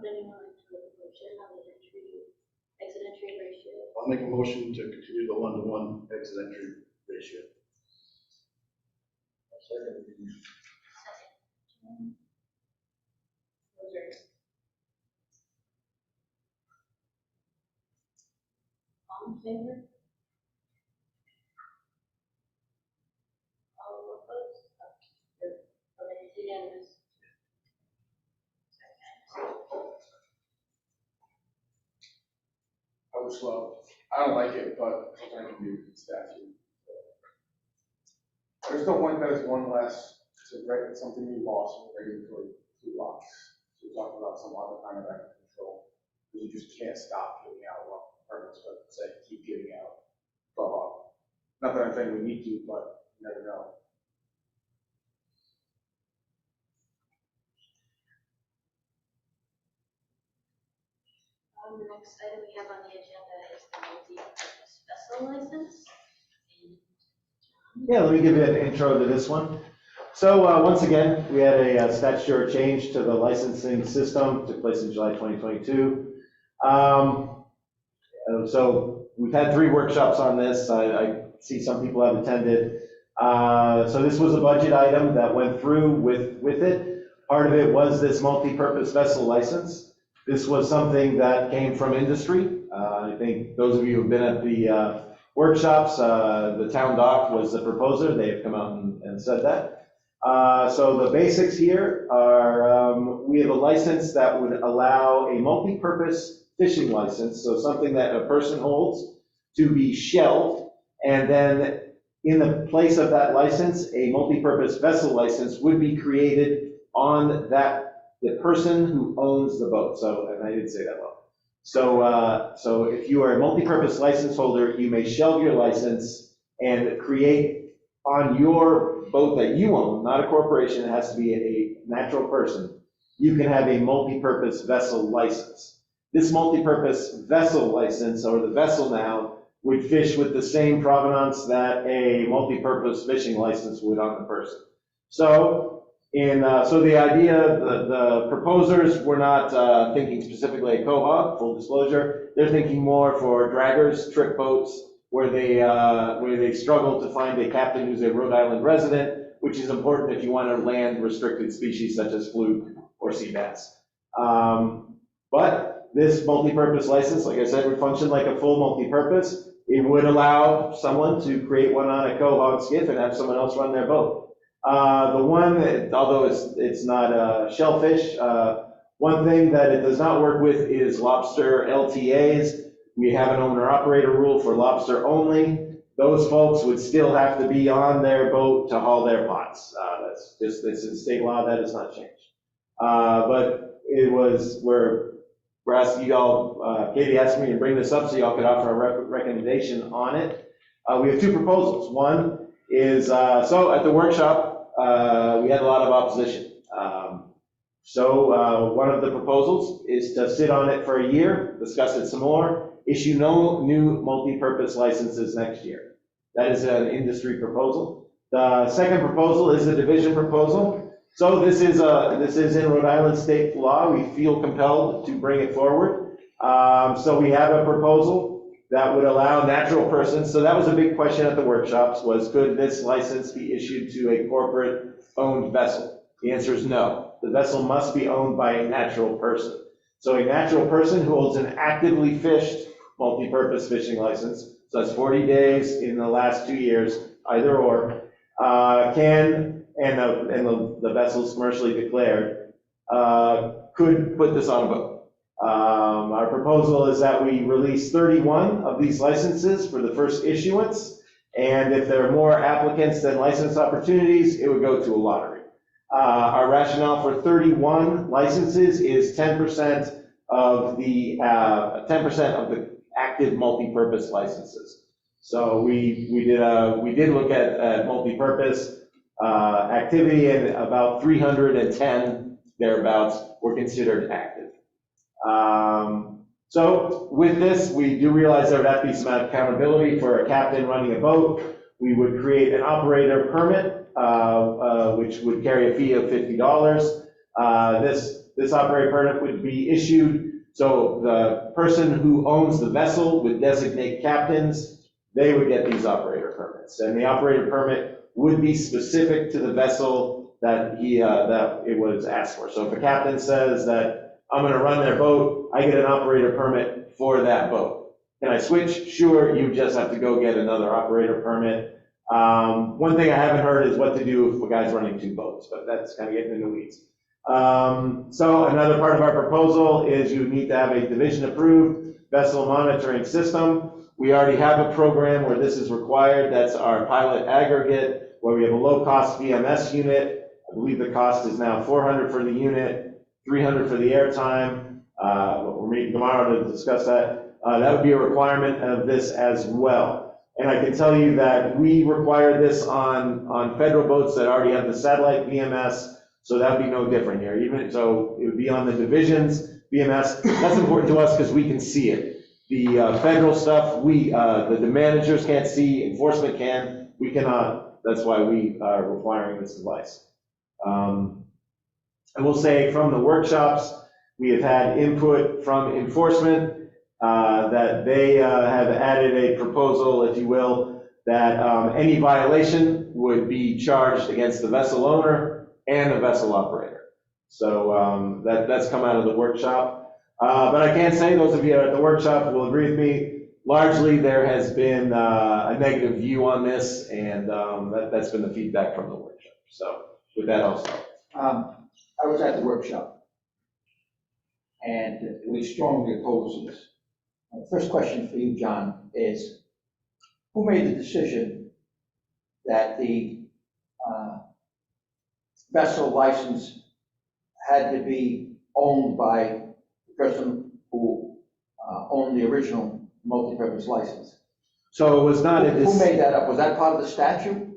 Anyone like to make a motion on the exit entry ratio? I'll make a motion to continue the 1-to-1 exit entry ratio. All in favor? All opposed? Okay, it's unanimous. I was slow. I don't like it, but sometimes you do statute. I just don't want that as one less, something you lost in the regulatory toolbox. So we're talking about some other kind of act control, because you just can't stop giving out permits, but say, keep giving out. Not that I'm saying we need to, but you never know. The next item we have on the agenda is the multi-purpose vessel license. Yeah, let me give you an intro to this one. So once again, we had a statutory change to the licensing system, took place in July 2022. So we've had 3 workshops on this. I see some people have attended. So this was a budget item that went through with it. Part of it was this multi-purpose vessel license. This was something that came from industry. I think those of you who've been at the workshops, the town dock was the proposer. They have come out and said that. So the basics here are, we have a license that would allow a multi-purpose fishing license, so something that a person holds to be shelved, and then In the place of that license, a multipurpose vessel license would be created on the person who owns the boat. So, and I didn't say that well. So if you are a multipurpose license holder, you may shelve your license and create on your boat that you own, not a corporation, it has to be a natural person. You can have a multipurpose vessel license. This multipurpose vessel license, or the vessel now, would fish with the same provenance that a multipurpose fishing license would on the person. So the idea, the proposers were not thinking specifically a quahog, full disclosure. They're thinking more for draggers, trick boats, where they struggle to find a captain who's a Rhode Island resident, which is important if you want to land restricted species such as fluke or sea bass. But this multipurpose license, like I said, would function like a full multipurpose. It would allow someone to create one on a quahog skiff and have someone else run their boat. The one, although it's not shellfish, one thing that it does not work with is lobster LTAs. We have an owner-operator rule for lobster only. Those folks would still have to be on their boat to haul their pots. It's in state law, that has not changed. But it was, we're asking y'all, Katie asked me to bring this up so y'all could offer a recommendation on it. We have two proposals. One is, so at the workshop, we had a lot of opposition. One of the proposals is to sit on it for a year, discuss it some more, issue no new multi-purpose licenses next year. That is an industry proposal. The second proposal is a division proposal. So this is in Rhode Island state law. We feel compelled to bring it forward. So we have a proposal that would allow natural persons. So that was a big question at the workshops, was could this license be issued to a corporate owned vessel? The answer is no. The vessel must be owned by a natural person. So a natural person who holds an actively fished multi-purpose fishing license, so that's 40 days in the last 2 years, either or, can, and the vessel's commercially declared, could put this on a boat. Our proposal is that we release 31 of these licenses for the first issuance, and if there are more applicants than license opportunities, it would go to a lottery. Our rationale for 31 licenses is 10% of the active multi-purpose licenses. So we did look at multi-purpose activity, and about 310 thereabouts were considered active. So with this, we do realize there would have to be some accountability for a captain running a boat. We would create an operator permit, which would carry a fee of $50. This operator permit would be issued, so the person who owns the vessel would designate captains. They would get these operator permits, and the operator permit would be specific to the vessel that it was asked for. So if a captain says that I'm going to run their boat, I get an operator permit for that boat. Can I switch? Sure, you just have to go get another operator permit. One thing I haven't heard is what to do if a guy's running two boats, but that's kind of getting into the weeds. So another part of our proposal is you need to have a division-approved vessel monitoring system. We already have a program where this is required. That's our pilot aggregate, where we have a low-cost VMS unit. I believe the cost is now $400 for the unit, $300 for the airtime. We're meeting tomorrow to discuss that. That would be a requirement of this as well. And I can tell you that we require this on federal boats that already have the satellite VMS, so that would be no different here. Even so, it would be on the divisions VMS. That's important to us because we can see it. The federal stuff, the managers can't see, enforcement can, we cannot. That's why we are requiring this device. I will say from the workshops, we have had input from enforcement that they have added a proposal, if you will, that any violation would be charged against the vessel owner and the vessel operator. So that's come out of the workshop. But I can say, those of you at the workshop will agree with me, largely there has been a negative view on this, and that's been the feedback from the workshop. So with that, I'll start. I was at the workshop, and we strongly oppose this. The first question for you, John, is who made the decision that the vessel license had to be owned by the person who owned the original multipurpose license. So it was not a, Who made that up? Was that part of the statute?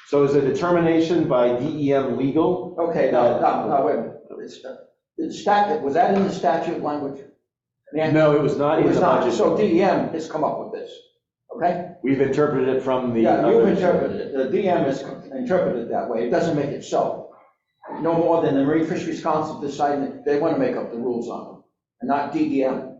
so it was a determination by DEM legal? Okay, no, wait a minute. Was that in the statute language? No, it was not It in was the not, budget. so DEM has come up with this, okay? We've interpreted it from the. Yeah, you've interpreted it, the DEM has interpreted it that way, it doesn't make it so. No more than the Marine Fisheries Council deciding that they want to make up the rules on them, and not DEM,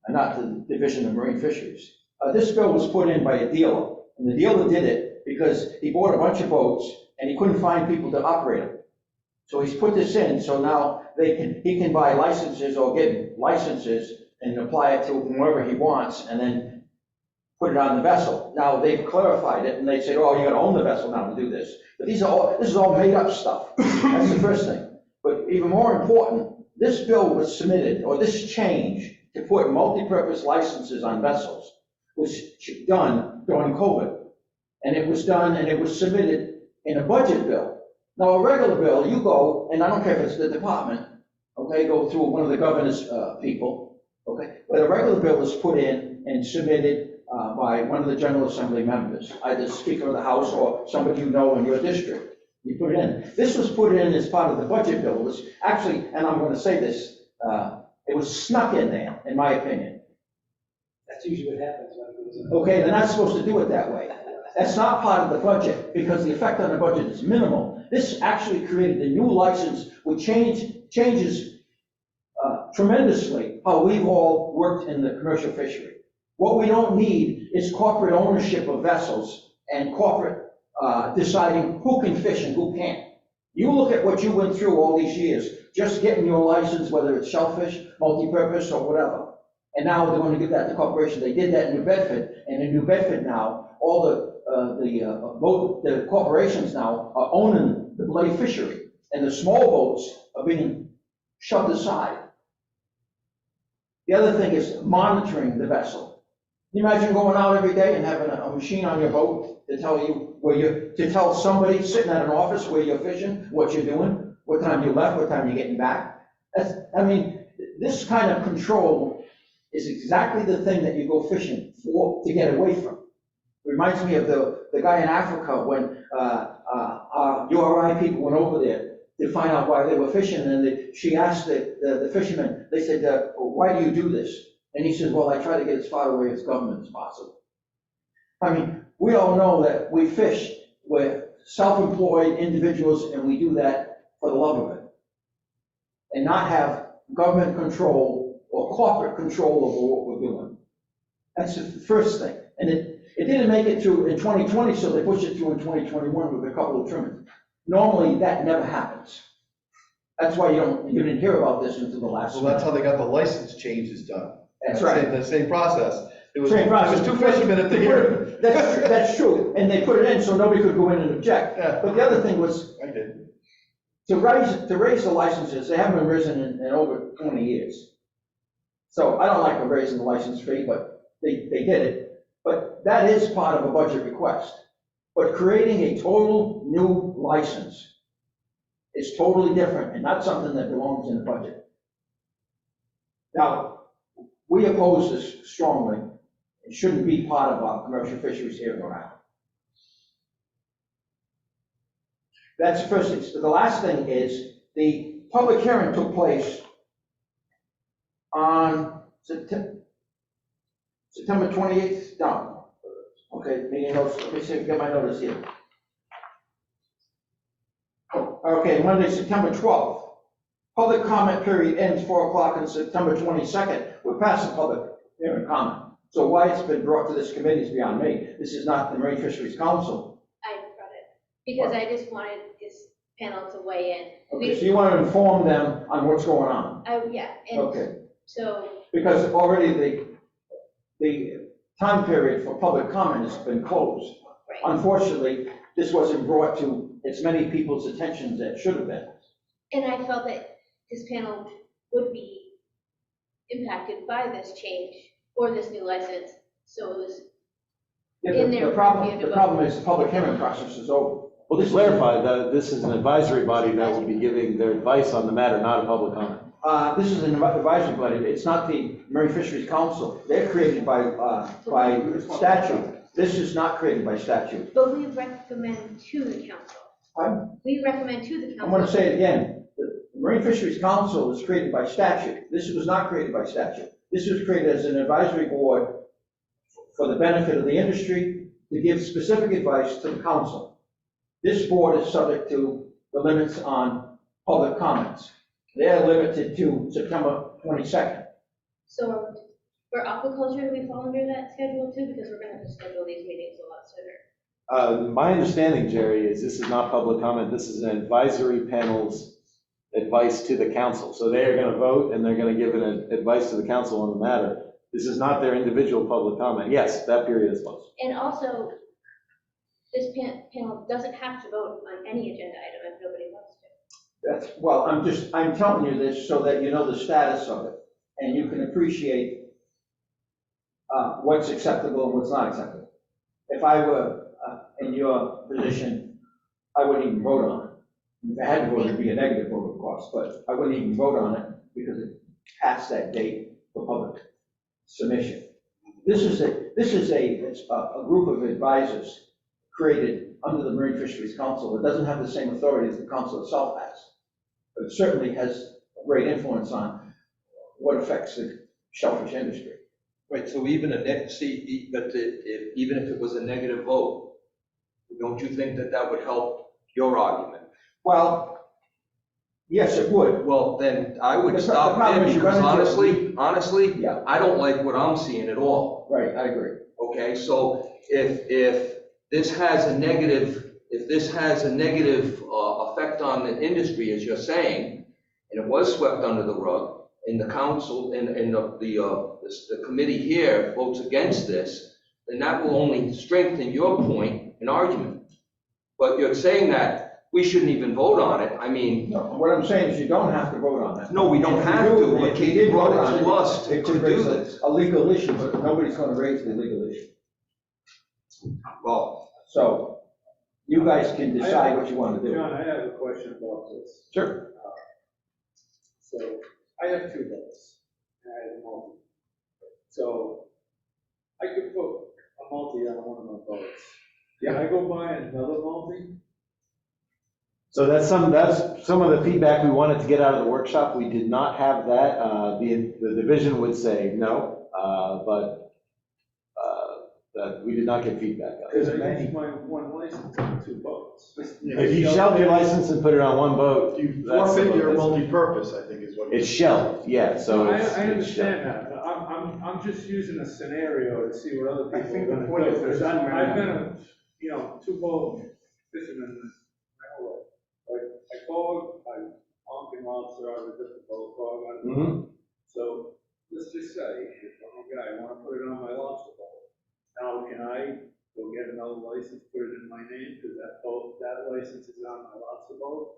and not the Division of Marine Fisheries. This bill was put in by a dealer, and the dealer did it because he bought a bunch of boats, and he couldn't find people to operate them. So he's put this in, so now he can buy licenses or get licenses and apply it to whoever he wants, and then put it on the vessel. Now, they've clarified it, and they said, oh, you gotta own the vessel now to do this. But this is all made up stuff. That's the first thing. But even more important, this bill was submitted, or this change to put multi-purpose licenses on vessels was done during COVID. And it was done, and it was submitted in a budget bill. Now, a regular bill, you go, and I don't care if it's the department, okay, go through one of the governor's people, okay? But a regular bill is put in and submitted by one of the General Assembly members, either Speaker of the House or somebody you know in your district. You put it in. This was put in as part of the budget bill. It was actually, and I'm going to say this, it was snuck in there, in my opinion. That's usually what happens when it goes in. Okay, they're not supposed to do it that way. That's not part of the budget, because the effect on the budget is minimal. This actually created a new license, which changes tremendously how we've all worked in the commercial fishery. What we don't need is corporate ownership of vessels and corporate deciding who can fish and who can't. You look at what you went through all these years, just getting your license, whether it's Shellfish, multi-purpose, or whatever. And now they're going to give that to corporations. They did that in New Bedford, and in New Bedford now, all the corporations now are owning the bloody fishery, and the small boats are being shoved aside. The other thing is monitoring the vessel. Can you imagine going out every day and having a machine on your boat to tell you to tell somebody sitting at an office where you're fishing, what you're doing, what time you left, what time you're getting back? This kind of control is exactly the thing that you go fishing for, to get away from. It reminds me of the guy in Africa when URI people went over there to find out why they were fishing, and she asked the fishermen, they said, why do you do this? And he said, well, I try to get as far away as government as possible. I mean, we all know that we fish, we're self-employed individuals, and we do that for the love of it. And not have government control or corporate control over what we're doing. That's the first thing. And it didn't make it through in 2020, so they pushed it through in 2021 with a couple of trimmings. Normally, that never happens. That's why you didn't hear about this until the last. Well, that's how they got the license changes done. That's right. The same process. It was Same process. two fishermen at the hearing. That's true, and they put it in so nobody could go in and object. Yeah. But the other thing was, I did. to raise the licenses, they haven't been risen in over 20 years. So I don't like them raising the license fee, but they did it. But that is part of a budget request. But creating a total new license is totally different and not something that belongs in the budget. Now, we oppose this strongly. It shouldn't be part of our commercial fisheries here in Rhode Island. That's the first thing. The last thing is the public hearing took place on September 28th. No. Okay, meeting notes. Let me see if I get my notice here. Okay, Monday, September 12th. Public comment period ends 4 o'clock on September 22nd. We're past the public hearing comment. So why it's been brought to this committee is beyond me. This is not the Marine Fisheries Council. I brought it, because I just wanted this panel to weigh in. Okay, so you want to inform them on what's going on? Yeah, and Okay, so, because already the time period for public comment has been closed. right, Unfortunately, this wasn't brought to as many people's attention as it should have been. and I felt that this panel would be impacted by this change or this new license, so it was in there. The problem is the public hearing process is over. Well, to clarify, that this is an advisory body that will be giving their advice on the matter, not a public comment. This is an advisory body, it's not the Marine Fisheries Council, they're created by statute. This is not created by statute. But we recommend to the council. Pardon? We recommend to the I'm council. gonna say it again, the Marine Fisheries Council was created by statute, this was not created by statute. This was created as an advisory board for the benefit of the industry, to give specific advice to the council. This board is subject to the limits on public comments. They're limited to September 22nd. So for aquaculture, do we fall under that schedule too? Because we're gonna have to schedule these meetings a lot sooner. My understanding, Jerry, is this is not public comment, this is an advisory panel's advice to the council. So they are gonna vote and they're gonna give an advice to the council on the matter. This is not their individual public comment. Yes, that period is closed. And also, this panel doesn't have to vote on any agenda item if nobody wants to. Well, I'm telling you this so that you know the status of it, and you can appreciate what's acceptable and what's not acceptable. If I were in your position, I wouldn't even vote on it. If I had to vote, it'd be a negative vote, of course, but I wouldn't even vote on it because it passed that date for public submission. This is a group of advisors created under the Marine Fisheries Council. It doesn't have the same authority as the council itself has, but it certainly has a great influence on what affects the shellfish industry. Right, so even even if it was a negative vote, don't you think that that would help your argument? Well, yes, it would. Well, then I would The stop problem there is you because run into- honestly, Yeah. I don't like what I'm seeing at all. Right, I agree. Okay, so if this has a negative, effect on the industry, as you're saying, and it was swept under the rug, and the council and the committee here votes against this, then that will only strengthen your point and argument. But you're saying that we shouldn't even vote on it. I mean, No, what I'm saying is you don't have to vote on that. no, we don't If you have do, to, but if you Katie did brought vote it on to us it to could do raise this. a legal issue, but nobody's gonna raise the legal issue. Well, So you guys can decide what you want to do. John, I have a question about this. Sure. So I have two votes, and I have a multi. So I could put a multi on one of my votes. Can I go buy another multi? So that's some of the feedback we wanted to get out of the workshop. We did not have that. The division would say no, but we did not get feedback on Because it. I use my one license on two boats. If you shelved your license and put it on one boat, You that's the forfeit vote. your multi-purpose, I think is what. It's shelved, yeah, so I it's. it's understand shelved. that, but I'm just using a scenario to see what other I people think are the gonna point do. is there's Because too many. I've been two boat fisherman my whole life. Like, I call, I'm honking lobster out of a different boat, Mhm. So, let's just say, if I'm a guy, I wanna put it on my lobster boat. Now, can I go get another license, put it in my name, because that license is on my lobster boat?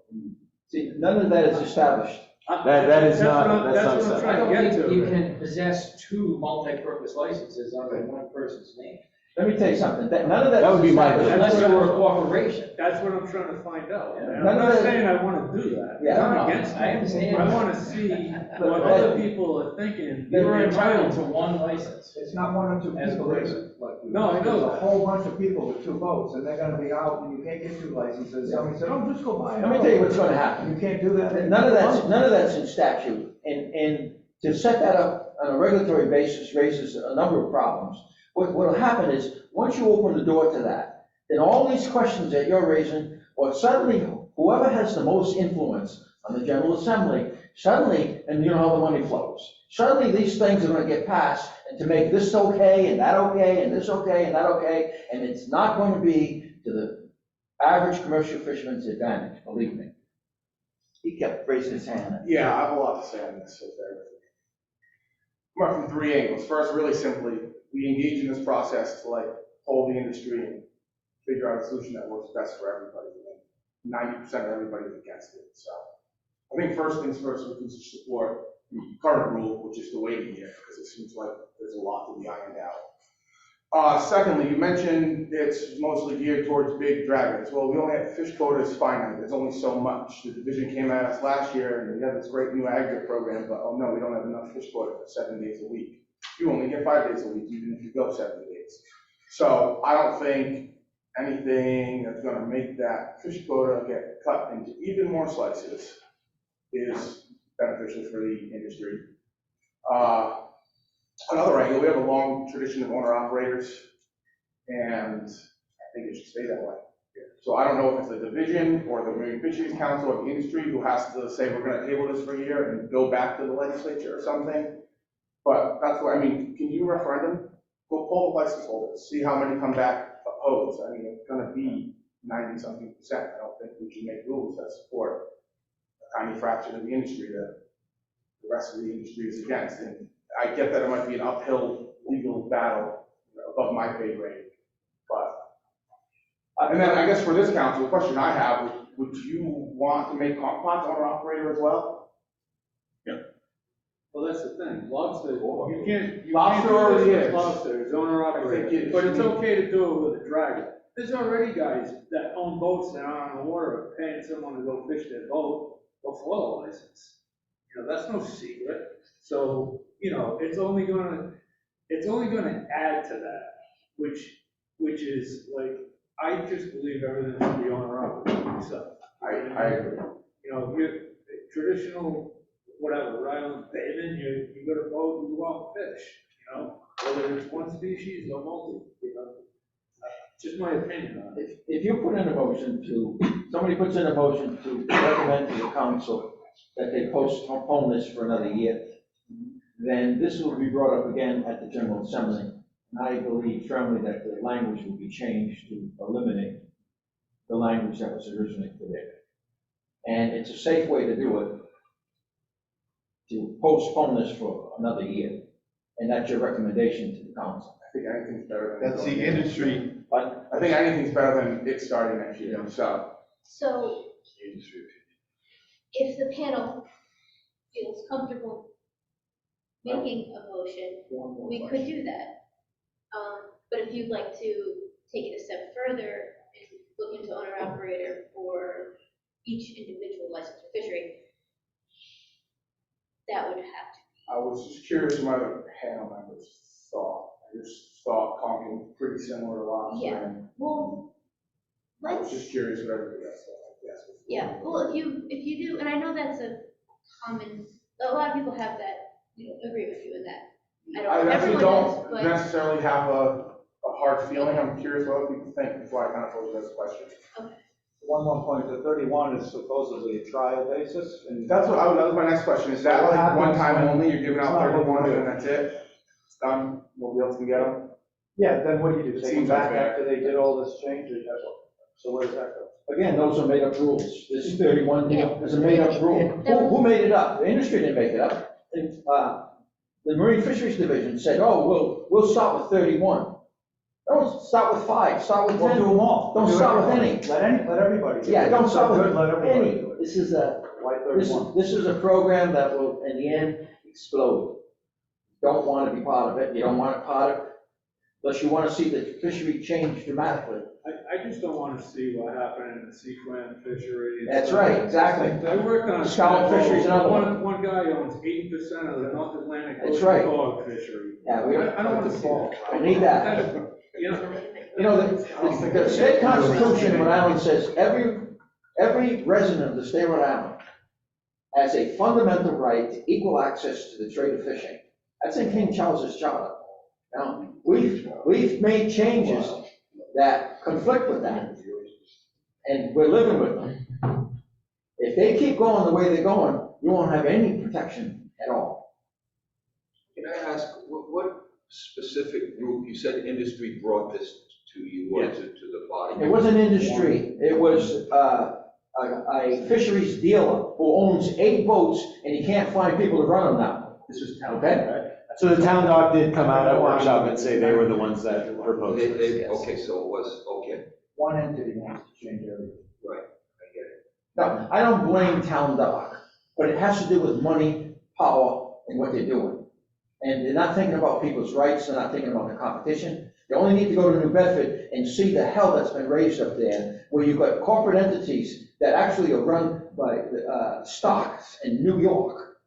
See, none of that is established. That is not- that's not That's what I'm set. trying to get to. You can possess two multi-purpose licenses under one person's name. Let me tell you something, none of that. That would be my is opinion. established. Unless you were a corporation. That's what I'm trying to find out. Yeah. And None I'm of not that- saying I wanna do that. Yeah. I'm No, not against I it. understand. I wanna see what other people are thinking. You're entitled to one license. It's not one or two As a people. person. No, I know There's a that. whole bunch of people with two boats, and they're gonna be out, and you can't get two licenses. Somebody said, oh, just go buy Let me another tell you one." what's gonna happen. You can't do that. None of that's in statute, and to set that up on a regulatory basis raises a number of problems. What'll happen is, once you open the door to that, then all these questions that you're raising, or suddenly, whoever has the most influence on the General Assembly, suddenly, and you know how the money flows, suddenly these things are gonna get passed, and to make this okay, and that okay, and this okay, and that okay, and it's not going to be to the average commercial fisherman's advantage, believe me. He kept raising his hand. Yeah, I have a lot to say on this, so bear with me. Come up from three angles. First, really simply, we engage in this process to hold the industry and figure out a solution that works best for everybody. And 90% of everybody's against it. So I think first things first, we can support the current rule, which is to wait a year, because it seems like there's a lot to be ironed out. Secondly, you mentioned it's mostly geared towards big dragons. Well, we only have fish quota is finite, there's only so much. The division came at us last year and we had this great new aggregate program, but oh no, we don't have enough fish quota for 7 days a week. You only get 5 days a week, even if you go 7 days. So I don't think anything that's gonna make that fish quota get cut into even more slices is beneficial for the industry. Another angle, we have a long tradition of owner-operators, and I think it should stay that way. So I don't know if it's the division or the Marine Fisheries Council or the industry who has to say, we're gonna table this for a year and go back to the legislature or something. But that's what, I mean, can you referendum? Go poll the license holders, see how many come back opposed. I mean, it's gonna be 90-something%. I don't think we should make rules that support a tiny fraction of the industry that the rest of the industry is against. And I get that it might be an uphill legal battle, above my pay grade, but. And then I guess for this council, the question I have, would you want to make comp pots owner-operator as well? Well, that's the thing, lobster, you can't Lobster do this already with is. lobster, it's owner I think operated, it but it's should be. okay to do it with a dragon. There's already guys that own boats that are on the water, paying someone to go fish their boat before the license. You know, that's no secret, so, you know, it's only gonna add to that, which is like, I just believe everything should be owner operated myself. I agree. You know, you're traditional, whatever, Rhode Island bathing, you go to boat, you go out and fish, you know, whether it's one species or multi, you know. Just my opinion on it. If you put in a motion somebody puts in a motion to recommend to the council that they postpone this for another year, then this will be brought up again at the General Assembly. And I believe firmly that the language will be changed to eliminate the language that was originally put in. And it's a safe way to do it, to postpone this for another year. And that's your recommendation to the council. I think anything's better than. That's the industry. But I think anything's better than it starting next year, so. So if the panel feels comfortable making a motion, we could do that. But if you'd like to take it a step further and look into owner-operator for each individual licensed fishery, that would have to. I was just curious what other panel members thought. I just thought Concord was pretty similar to lobster. Yeah. And Well, I was let's, just curious what everybody else thought, I guess. yeah, well, if you do, and I know that's a lot of people have that, agree with you in that. I actually everyone don't does, but necessarily have a hard feeling. I'm curious what other people think before I kind of pose this question. One more point, the 31 is supposedly a trial basis, and That was my next question. Is that What like one happens time when- only, you're giving out It's not what 31 we do. and that's it? It's done, nobody else can get them? yeah, then what do you do? It Take them seems back unfair. after they did all this change, or so where does that go? again, those are made-up rules. This 31 is a made-up rule. Who made it up? The industry didn't make it up. And, the Marine Fisheries Division said, oh, we'll start with 31. Don't start with 5, start with We'll 10. do them all. Don't Do start with everybody. any. Let everybody. do Yeah, it. don't It's start so with good, let everybody any. do it. This is a, Why this 31? this is a program that will, in the end, explode. Don't want to be part of it. You don't want it part of it. Unless you want to see the fishery change dramatically. I just don't wanna see what happened in the seafoam fishery. That's right, exactly. I worked on. Scallop fishery's another one. One guy owns 80% of the North Atlantic That's Ocean right. cog fishery. Yeah, I don't wanna see that. I need that. You know, You know, the state constitution in Rhode Island says every resident of the state of Rhode Island has a fundamental right to equal access to the trade of fishing. That's in King Charles's charter. Now, we've made changes that conflict with that, and we're living with them. If they keep going the way they're going, you won't have any protection at all. Can I ask, what specific group, you said industry brought this to you or to the body? It wasn't industry, it was a fisheries dealer who owns 8 boats and he can't find people to run them now. This was Okay. So the town doc did come out at workshop and say they were the ones that proposed this. Yes. Okay, so it was, okay, One entity wants to change everything. right, I get it. Now, I don't blame town doc, but it has to do with money, power, and what they're doing. And they're not thinking about people's rights, they're not thinking about the competition. You only need to go to New Bedford and see the hell that's been raised up there, where you've got corporate entities that actually are run by stocks in New York.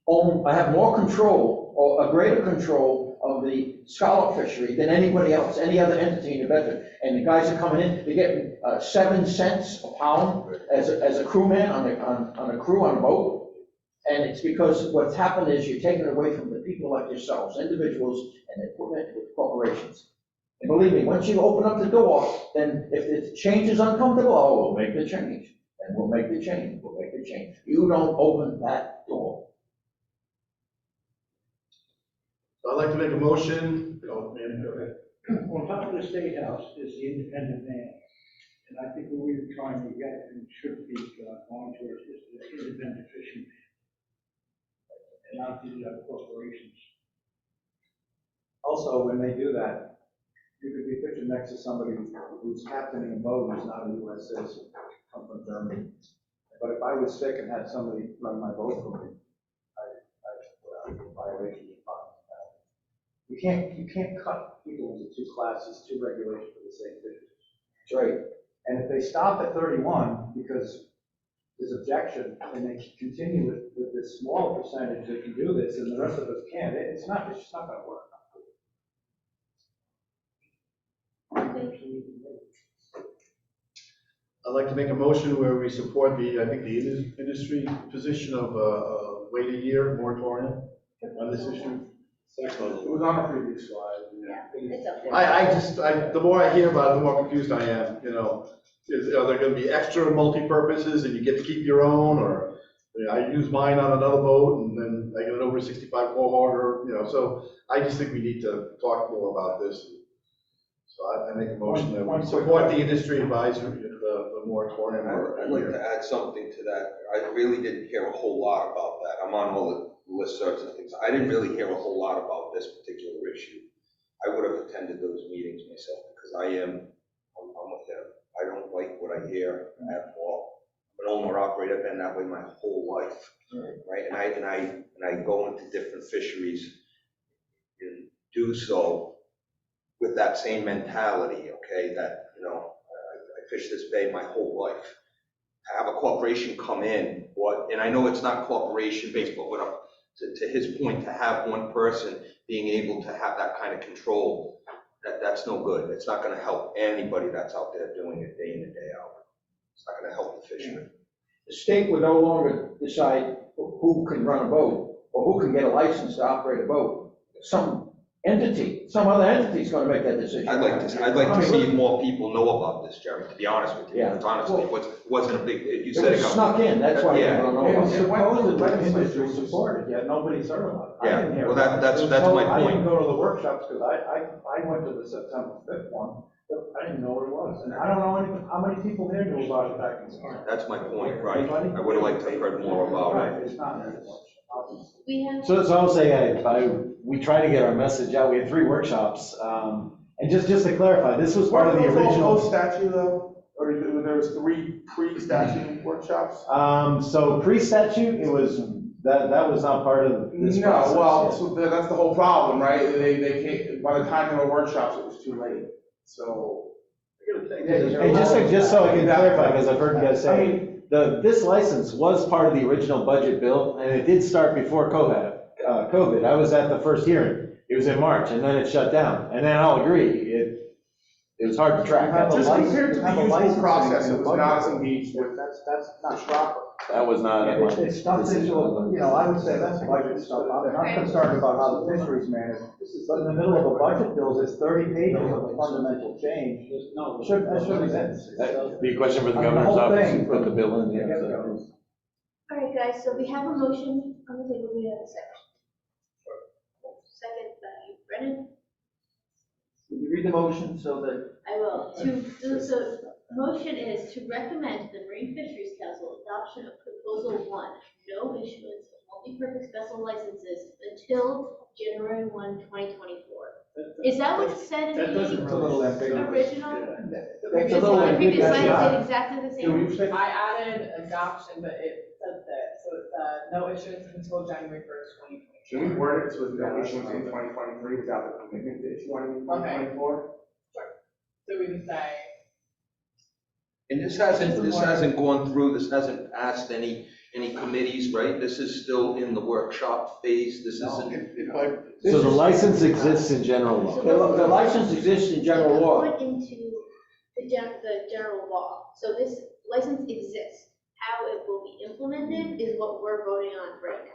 I have more control, or a greater control of the scallop fishery than anybody else, any other entity in New Bedford. And the guys are coming in, they're getting 7 cents a pound as a crewman on a crew on a boat. And it's because what's happened is you're taking it away from the people like yourselves, individuals, and they're putting it with corporations. And believe me, once you open up the door, then if the change is uncomfortable, oh, we'll make the change. And we'll make the change, we'll make the change. You don't open that door. So I'd like to make a motion. Oh, man, go ahead. On top of the State House is the independent man. And I think what we're trying to get and should be going towards is the independent fishing man. And not the corporations. Also, when they do that, you could be fishing next to somebody who's captaining a boat who's not a US citizen, come from Germany. But if I was sick and had somebody run my boat for me, I would be in violation of fines. You can't cut people into two classes, two regulations for the same fish. That's right. And if they stop at 31 because there's objection, and they continue with this small percentage that can do this, and the rest of us can't, it's just not gonna work. I'd like to make a motion where we support the industry position of wait a year moratorium on this issue. It was on a previous slide. It's up there. The more I hear about it, the more confused I am, you know. Are there gonna be extra multi-purposes and you get to keep your own, or I use mine on another boat and then I get an over 65 cohort, or, you know, so I just think we need to talk more about this. So I make a motion that we support the industry advisory, the moratorium. I'd like to add something to that. I really didn't hear a whole lot about that. I'm on all the listservs and things. I didn't really hear a whole lot about this particular issue. I would have attended those meetings myself because I'm with them. I don't like what I hear at all. I'm an owner operator, been that way my whole life, right? And I go into different fisheries and do so with that same mentality, okay, that, you know, I fish this bay my whole life. To have a corporation come in, and I know it's not corporation based, but to his point, to have one person being able to have that kind of control, that's no good. It's not gonna help anybody that's out there doing it day in and day out. It's not gonna help the fishermen. The state would no longer decide who can run a boat or who can get a license to operate a boat. Some other entity's gonna make that decision. I'd like to see more people know about this, Jeremy, to be honest with you. Yeah. Because honestly, it wasn't a big, you It said was it got. snuck in, that's why Yeah. people don't know It about was it. supposedly the industry supported, yet nobody's heard about it. I Yeah, didn't hear well, about it. that's It was my told- I point. didn't go to the workshops because I went to the September 5th one, but I didn't know what it was. And I don't know how many people here knew about it back in spring. That's my point, right? I would have liked to have heard more about Right, it. it's not that much, obviously. We have, So I'll say, we try to get our message out. We had 3 workshops. And just to clarify, this was part of the original. Statute though, or there was 3 pre-statute workshops? So pre-statute, it was, that was not part of this No, process. well, so that's the whole problem, right? They came, by the time there were workshops, it was too late, so. And just so I can clarify, because I've heard you guys I say, mean, this license was part of the original budget bill, and it did start before COVID. I was at the first hearing. It was in March, and then it shut down. And then I'll agree, it was hard to track. just compared to the usual process, it was not as engaged with. That's not proper. That was not. It's stuff into, I would say that's budget stuff. I'm not concerned about how the fisheries managed. But in the middle of a budget bill, there's 30 pages of a fundamental change. That should be it. That'd be a question for the I mean, the governor's whole office, thing who put the bill in, Yeah, yeah. yeah. so. all right, guys, so we have a motion on the table, we have a second. Second by Brennan. Will you read the motion so that? I will. So motion is to recommend the Marine Fisheries Council adoption of proposal 1, no issuance of multi-purpose vessel licenses until January 1, 2024. Is that what's said in the original? That's a little The previous ambiguous. slide did exactly the same. I added adoption, but it says that, so it's no issuance until January 1st, 2024. Should we word it so it's no issuance in 2023 without the commitment to issue one in 2024? So we can say, And this hasn't gone through, this hasn't passed any committees, right? This is still in the workshop phase, this isn't. So the license exists in general law. The license exists in general law. Put into the general law. So this license exists. How it will be implemented is what we're voting on right now.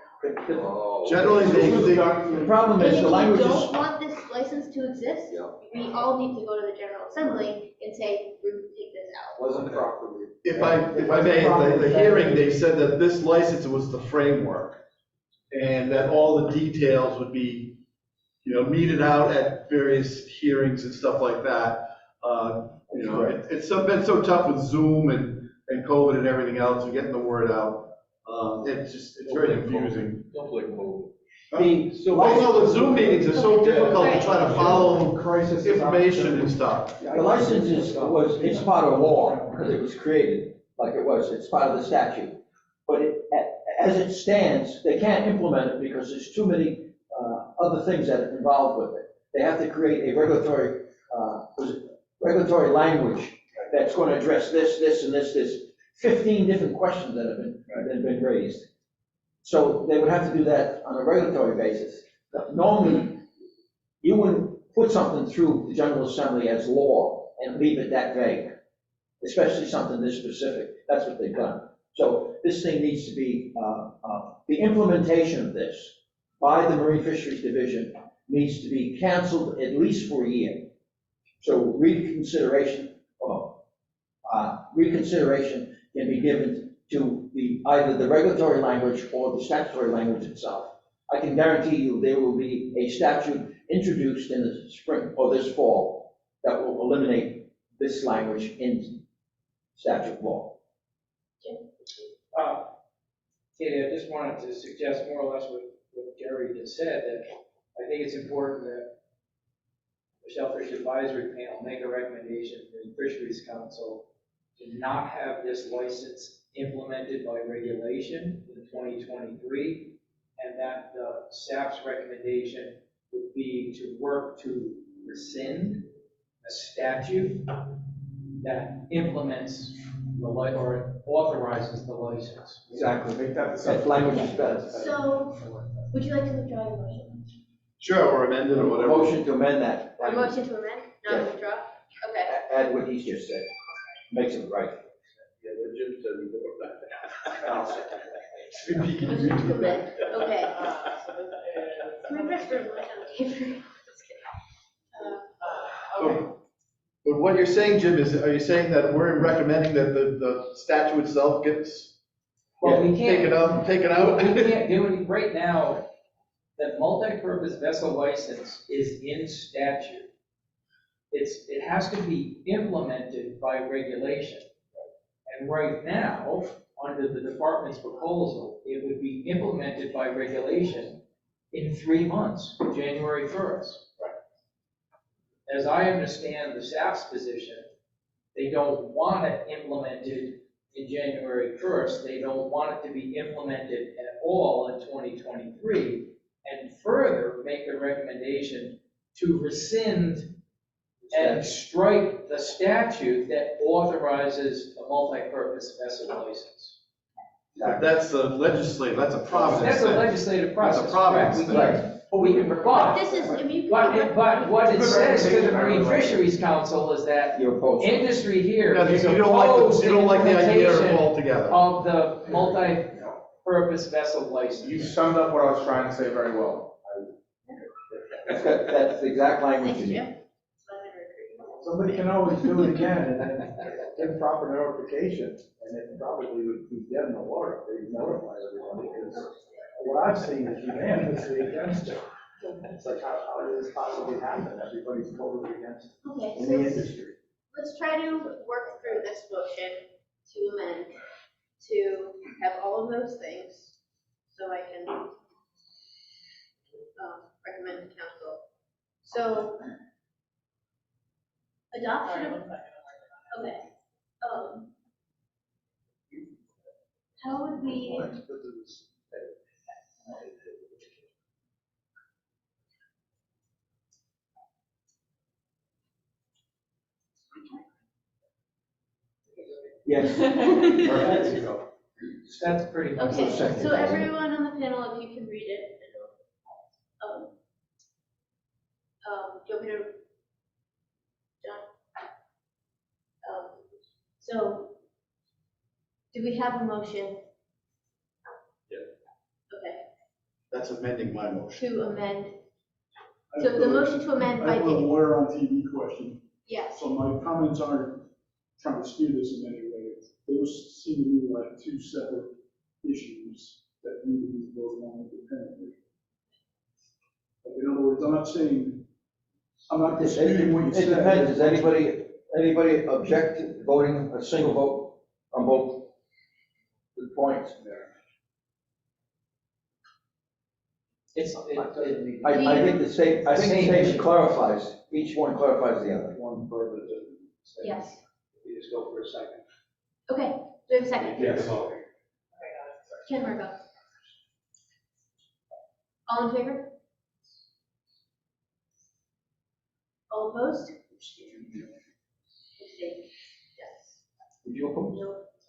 Generally, The problem is And the language if you is, don't want this license to exist, Yeah. we all need to go to the General Assembly and say, take this out. Wasn't properly. if I may, the hearing, they said that this license was the framework, and that all the details would be, meted out at various hearings and stuff like that. It's been so tough with Zoom and COVID and everything else, and getting the word out. It's very confusing. Don't blame COVID. Also, the Zoom meetings are so difficult to try to follow Crisis. information and stuff. the license it's part of law because it was created like it was, it's part of the statute. But as it stands, they can't implement it because there's too many other things that are involved with it. They have to create a regulatory language that's going to address this, and this. 15 different questions that have been raised. So they would have to do that on a regulatory basis. Normally, you wouldn't put something through the General Assembly as law and leave it that vague, especially something this specific. That's what they've done. So this thing needs to be, the implementation of this by the Marine Fisheries Division needs to be canceled at least for a year. So reconsideration can be given to either the regulatory language or the statutory language itself. I can guarantee you there will be a statute introduced in the spring or this fall that will eliminate this language in statute law. Katie, I just wanted to suggest more or less what Gary just said, that I think it's important that the Shellfish Advisory Panel make a recommendation to the Fisheries Council to not have this license implemented by regulation in 2023, and that the SAP's recommendation would be to work to rescind a statute that implements or authorizes the license. Exactly, make that the That language is better. So, would you like to withdraw your motion? Sure, or amend it or whatever. Motion to amend that. A motion to amend, not Yes. withdraw? Okay. Add what he's just said. Makes it right. Yeah, what Jim said, we go back. Motion to amend, okay. so this is, Can we press for a motion on the paper? Just kidding. okay. But what you're saying, Jim, are you saying that we're recommending that the statute itself gets Well, we taken can't, out? we can't do it right now. That multi-purpose vessel license is in statute. It has to be implemented by regulation. And right now, under the department's proposal, it would be implemented by regulation in 3 months, January 1st. As I understand the SAP's position, they don't want it implemented in January 1st. They don't want it to be implemented at all in 2023. And further, make a recommendation to rescind and strike the statute that authorizes a multi-purpose vessel license. That's the legislative, that's a process. That's a legislative process. That's a province correct. thing. But This is, I mean. but what it says to the Marine Fisheries Council is that You're opposed. industry here Yeah, is you don't opposed you don't like the idea implementation altogether. of the multi-purpose vessel license. You summed up what I was trying to say very well. That's the exact language Thank you you. need. Somebody can always do it again and then give proper notification, and it probably would be dead in the water if they notify everybody, because what I've seen is unanimously against it. It's like, how did this possibly happen? Everybody's totally against it Okay, in so the industry. let's try to work through this motion to amend, to have all of those things, so I can recommend to council. So, adoption of, okay, how would we, Yes. That's pretty much. Okay, second, so isn't it? everyone on the panel, if you can read it. Do you want me to? John? So, do we have a motion? Yeah. Okay, That's amending my motion. to amend, I so have the a- motion to amend I by have a Dave, lawyer on TV question. yes. So my comments aren't trying to skew this in any way. Those seem to me like two separate issues that need to be voted on independently. Like, in other words, I'm not disputing what you It said. depends, does anybody object to voting a single vote on both the points? I think the statement clarifies, each one clarifies the other. One further to. Yes. You just go for a second. Okay, do we have a second? Yes. Ken Margo. All in favor? All opposed? Abstain. Yes. Did you oppose?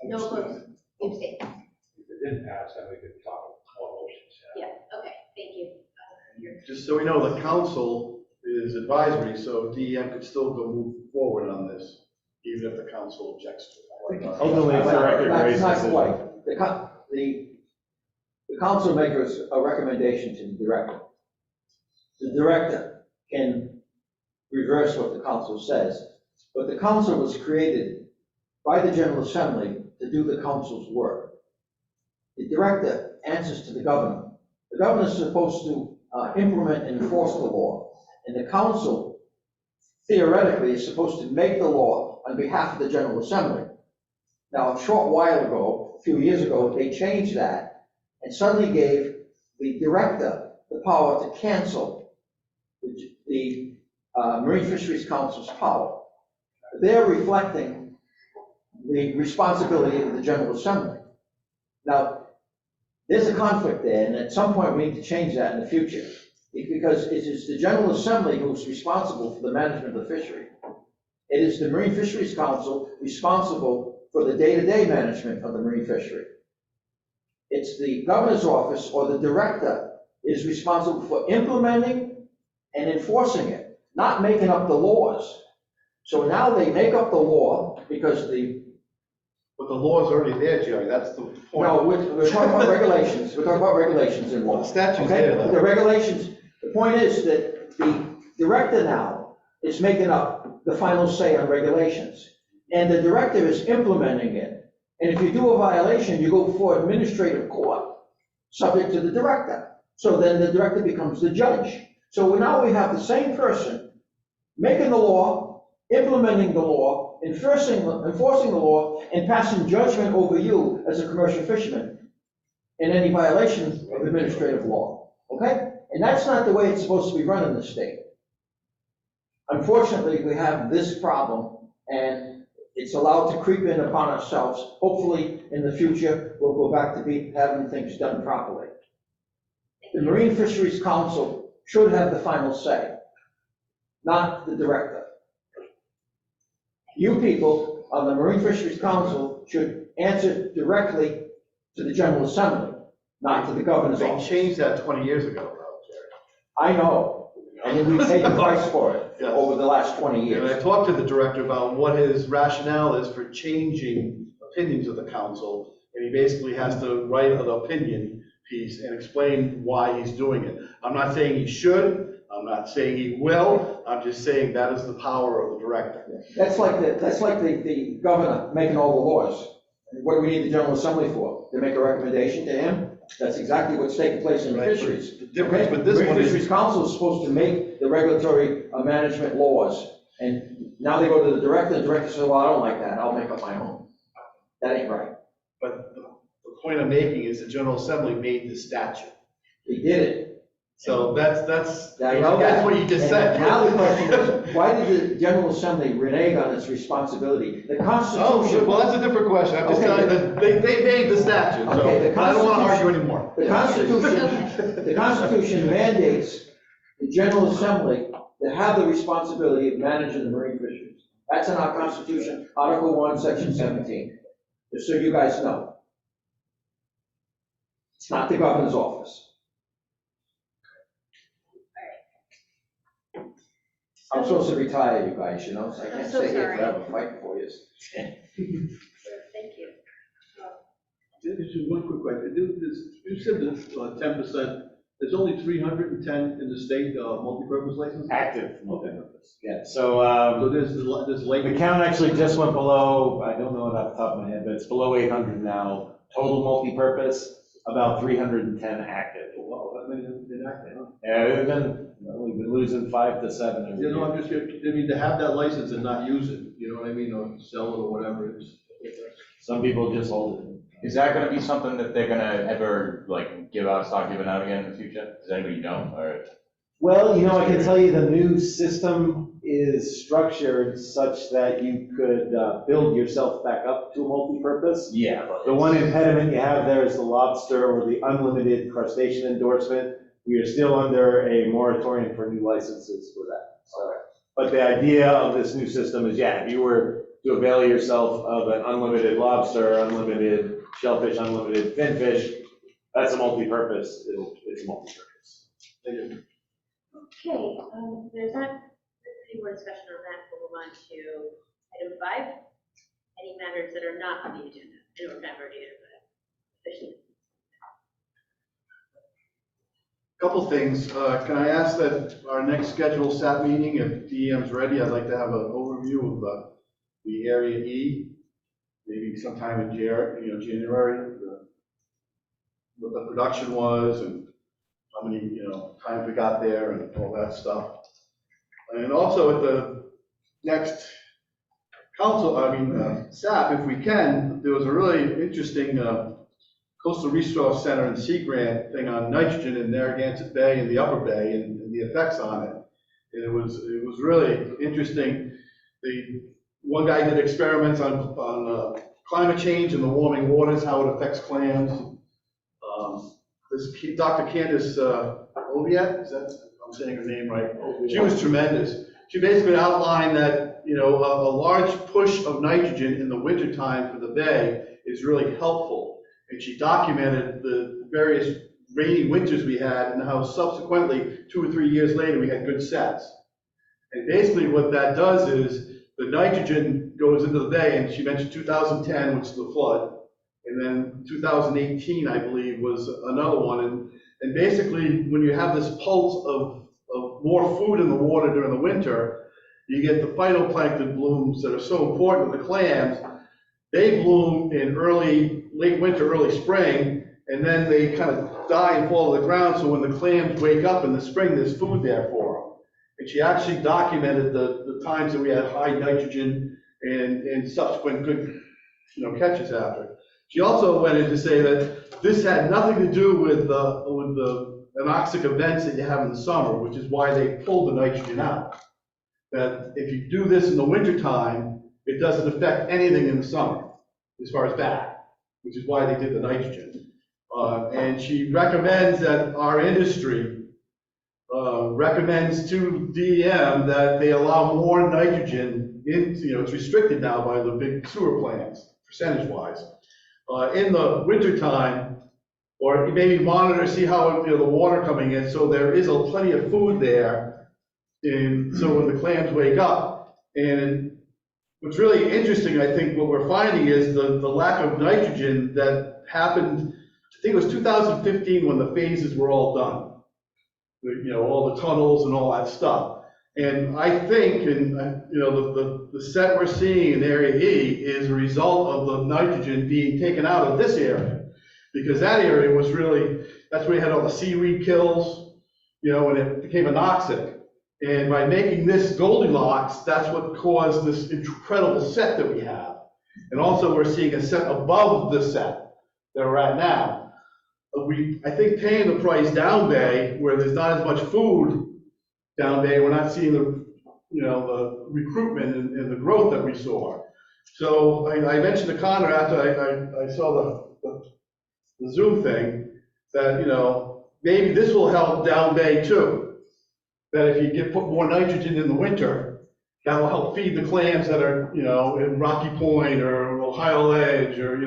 No opposed. You abstain. If it didn't pass, then we could talk more motions. Yeah, okay, thank you. Just so we know, the council is advisory, so DEM could still go move forward on this, even if the council objects to it. Ultimately, it's a record Not raised decision. quite. The council makes a recommendation to the director. The director can reverse what the council says, but the council was created by the General Assembly to do the council's work. The director answers to the governor. The governor is supposed to implement and enforce the law, and the council theoretically is supposed to make the law on behalf of the General Assembly. Now, a short while ago, a few years ago, they changed that and suddenly gave the director the power to cancel the Marine Fisheries Council's power. They're reflecting the responsibility of the General Assembly. Now, there's a conflict there, and at some point we need to change that in the future, because it is the General Assembly who's responsible for the management of the fishery. It is the Marine Fisheries Council responsible for the day-to-day management of the marine fishery. It's the governor's office or the director is responsible for implementing and enforcing it, not making up the laws. So now they make up the law because But the law's already there, Jerry, that's the point. no, we're talking about regulations, we're talking about regulations in law. The statute's Okay? there, though. The regulations, the point is that the director now is making up the final say on regulations. And the director is implementing it. And if you do a violation, you go before administrative court, subject to the director. So then the director becomes the judge. So now we have the same person making the law, implementing the law, enforcing the law, and passing judgment over you as a commercial fisherman in any violation of administrative law, okay? And that's not the way it's supposed to be run in the state. Unfortunately, we have this problem, and it's allowed to creep in upon ourselves. Hopefully, in the future, we'll go back to having things done properly. The Marine Fisheries Council should have the final say, not the director. You people on the Marine Fisheries Council should answer directly to the General Assembly, not to the governor's They office. changed that 20 years ago, though, Jerry. I know, and then we paid the price for it Yes. over the last 20 And years. I talked to the director about what his rationale is for changing opinions of the council, and he basically has to write an opinion piece and explain why he's doing it. I'm not saying he should, I'm not saying he will, I'm just saying that is the power of the director. That's like the governor making all the laws. What do we need the General Assembly for? To make a recommendation to him? That's exactly what's taking place in the Right. fisheries. The difference with this Marine one is, Fisheries Council is supposed to make the regulatory management laws. And now they go to the director says, well, I don't like that, I'll make up my own. That ain't right. but the point I'm making is the General Assembly made the statute. They did it. So that's Now, you know that. that's what you just And said. now the question is, why did the General Assembly renege on its responsibility? The Oh, Constitution. well, that's a different question. I'm just Okay. telling you that they made the statute, so Okay, the I don't want to Constitution- argue anymore. The Constitution mandates the General Assembly to have the responsibility of managing the marine fisheries. That's in our Constitution, Article 1, Section 17. just so you guys know. It's not the governor's office. I'm supposed to retire, you guys, you know, so I I'm can't so stay here sorry. forever fighting for you. Thank you. Just one quick question. You said that 10%, there's only 310 in the state multipurpose licenses? Active multi-purpose, yeah, So so, there's like. the count actually just went below, I don't know it off the top of my head, but it's below 800 now. Total multi-purpose, about 310 active. Wow, that many have been active, huh? Yeah, we've been losing 5 to 7 every You know, year. I'm just, I mean, to have that license and not use it, you know what I mean, or sell it or whatever, it's. Some people just hold it. Is that gonna be something that they're gonna ever, like, start giving out again in the future? Does anybody know, or? Well, you know, I can tell you the new system is structured such that you could build yourself back up to a multi-purpose. Yeah, but. The one impediment you have there is the lobster or the unlimited crustacean endorsement. We are still under a moratorium for new licenses for that. So, but the idea of this new system is, yeah, if you were to avail yourself of an unlimited lobster, unlimited shellfish, unlimited finfish, that's a multi-purpose. It's a multi-purpose. Okay, there's not any more discussion on that. We'll move on to item 5. Any matters that are not on the agenda. I know we're kind of already there, but officially. Couple things. Can I ask that our next scheduled SAP meeting, if DEM's ready, I'd like to have an overview of the Area E, maybe sometime in January, what the production was and how many, times we got there and all that stuff. And also at the next SAP, if we can, there was a really interesting Coastal Resource Center and Sea Grant thing on nitrogen in Narragansett Bay and the Upper Bay and the effects on it. And it was really interesting. The one guy did experiments on climate change and the warming waters, how it affects clams. This Dr. Candace Oviatt, I'm saying her name right? She was tremendous. She basically outlined that, a large push of nitrogen in the wintertime for the bay is really helpful. And she documented the various rainy winters we had and how subsequently, 2 or 3 years later, we had good sets. And basically what that does is the nitrogen goes into the bay, and she mentioned 2010, which is the flood, and then 2018, I believe, was another one. And basically, when you have this pulse of more food in the water during the winter, you get the phytoplankton blooms that are so important to the clams. They bloom in late winter, early spring, and then they kind of die and fall to the ground, so when the clams wake up in the spring, there's food there for them. And she actually documented the times that we had high nitrogen and subsequent good catches after. She also went in to say that this had nothing to do with the anoxic events that you have in the summer, which is why they pulled the nitrogen out. That if you do this in the wintertime, it doesn't affect anything in the summer, as far as that, which is why they did the nitrogen. And she recommends that our industry recommends to DEM that they allow more nitrogen it's restricted now by the big sewer plants, percentage-wise. In the wintertime, or maybe monitor, see how the water coming in, so there is plenty of food there, and so when the clams wake up. And what's really interesting, I think, what we're finding is the lack of nitrogen that happened, I think it was 2015 when the phases were all done. All the tunnels and all that stuff. And I think, the set we're seeing in Area E is a result of the nitrogen being taken out of this area. Because that area was really, that's where you had all the seaweed kills, and it became anoxic. And by making this Goldilocks, that's what caused this incredible set that we have. And also we're seeing a set above the set that we're at now. I think paying the price down bay, where there's not as much food down bay, we're not seeing the recruitment and the growth that we saw. So I mentioned to Connor after I saw the Zoom thing, that, maybe this will help down bay too. That if you put more nitrogen in the winter, that will help feed the clams that are, in Rocky Point or Ohio Ledge or,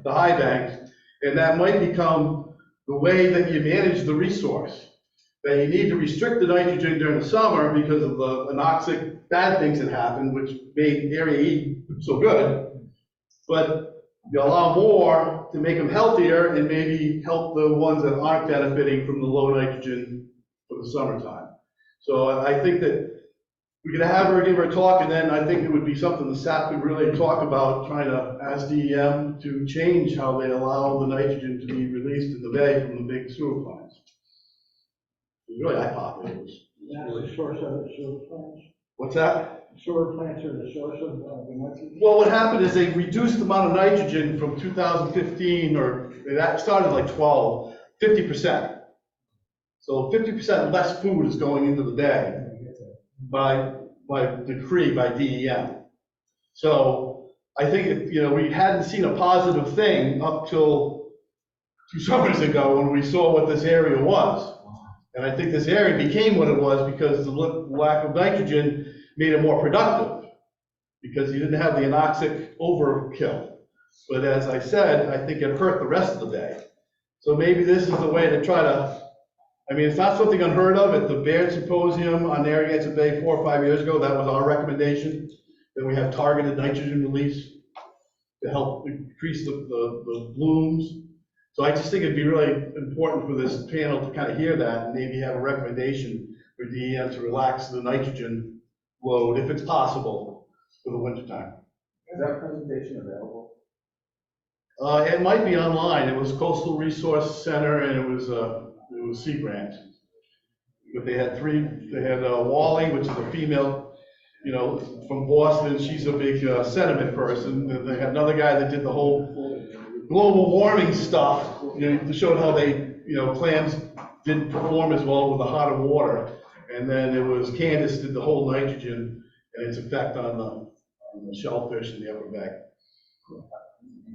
the high banks. And that might become the way that you manage the resource. That you need to restrict the nitrogen during the summer because of the anoxic bad things that happen, which made Area E so good. But you allow more to make them healthier and maybe help the ones that aren't benefiting from the low nitrogen for the summertime. So I think that we're gonna have her give her a talk, and then I think it would be something the SAP could really talk about, trying to ask DEM to change how they allow the nitrogen to be released in the bay from the big sewer plants. It's really eye-popping. That's the source of the sewer plants. What's that? Sewer plants are the source of the nitrogen. Well, what happened is they reduced the amount of nitrogen from 2015, or that started like 12, 50%. So 50% less food is going into the bay by decree by DEM. So I think, we hadn't seen a positive thing up till 2 summers ago when we saw what this area was. And I think this area became what it was because the lack of nitrogen made it more productive, because you didn't have the anoxic overkill. But as I said, I think it hurt the rest of the bay. So maybe this is the way to try to, it's not something unheard of. At the Baird Symposium on Narragansett Bay 4 or 5 years ago, that was our recommendation, that we have targeted nitrogen release to help increase the blooms. So I just think it'd be really important for this panel to kind of hear that and maybe have a recommendation for DEM to relax the nitrogen load, if it's possible, for the wintertime. Is that presentation available? It might be online. It was Coastal Resource Center, and it was Sea Grant. But they had Wally, which is a female, from Boston. She's a big sediment person. They had another guy that did the whole global warming stuff, to show how clams didn't perform as well with the hotter water. And then it was Candace did the whole nitrogen and its effect on the shellfish in the upper bay.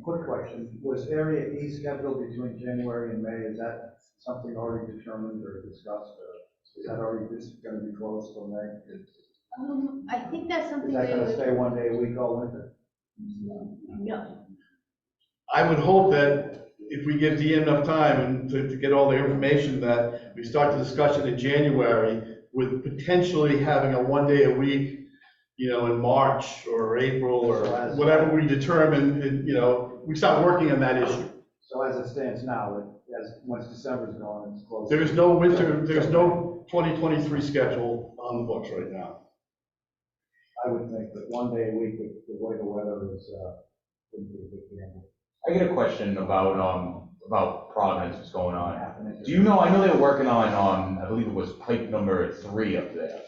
Quick question, was Area E scheduled between January and May? Is that something already determined or discussed, or is that already just gonna be closed till May? I think that's something Is that we gonna would, stay 1 day a week all winter? no. I would hope that if we give DEM enough time and to get all the information, that we start the discussion in January with potentially having a 1 day a week, in March or April or whatever we determine, and, we start working on that issue. So as it stands now, once December's gone, it's closed. There's no 2023 schedule on the books right now. I would think that 1 day a week, the way the weather is, wouldn't be a big gamble. I get a question about Providence, what's going on. Do you know, I know they were working on, I believe it was pipe number 3 up there.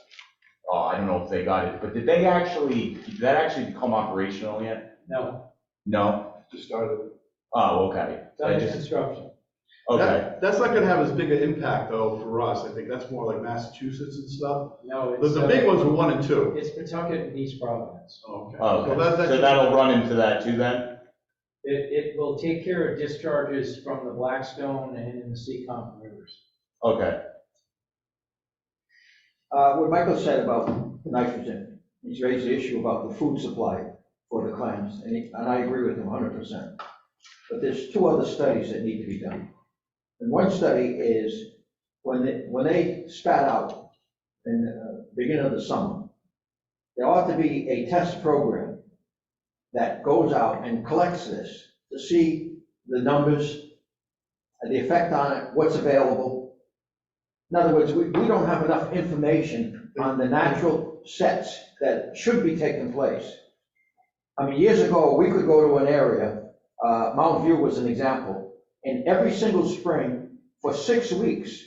I don't know if they got it, but did that actually become operational yet? No, No? Just started. Oh, okay. it's under construction. Okay. That's not gonna have as big an impact though for us. I think that's more like Massachusetts and stuff. No, it's. The big ones were 1 and 2. It's Pawtucket and East Providence. Okay. Okay. So that'll run into that too then? It will take care of discharges from the Blackstone and in the Seacon rivers. Okay. What Michael said about nitrogen, he's raised the issue about the food supply for the clams, and I agree with him 100%. But there's 2 other studies that need to be done. And one study is when they spat out in the beginning of the summer, there ought to be a test program that goes out and collects this to see the numbers, the effect on it, what's available. In other words, we don't have enough information on the natural sets that should be taking place. Years ago, we could go to an area, Mount View was an example, and every single spring for 6 weeks,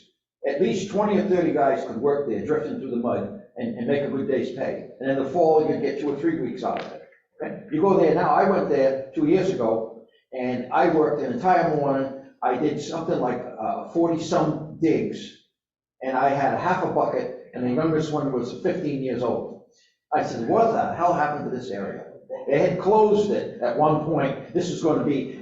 at least 20 or 30 guys could work there, drifting through the mud and make a good day's pay. And in the fall, you'd get 2 or 3 weeks out of it. Okay? You go there now, I went there 2 years ago, and I worked an entire morning. I did something like 40-some digs, and I had half a bucket, and the youngest one was 15 years old. I said, what the hell happened to this area? They had closed it at one point. This was going to be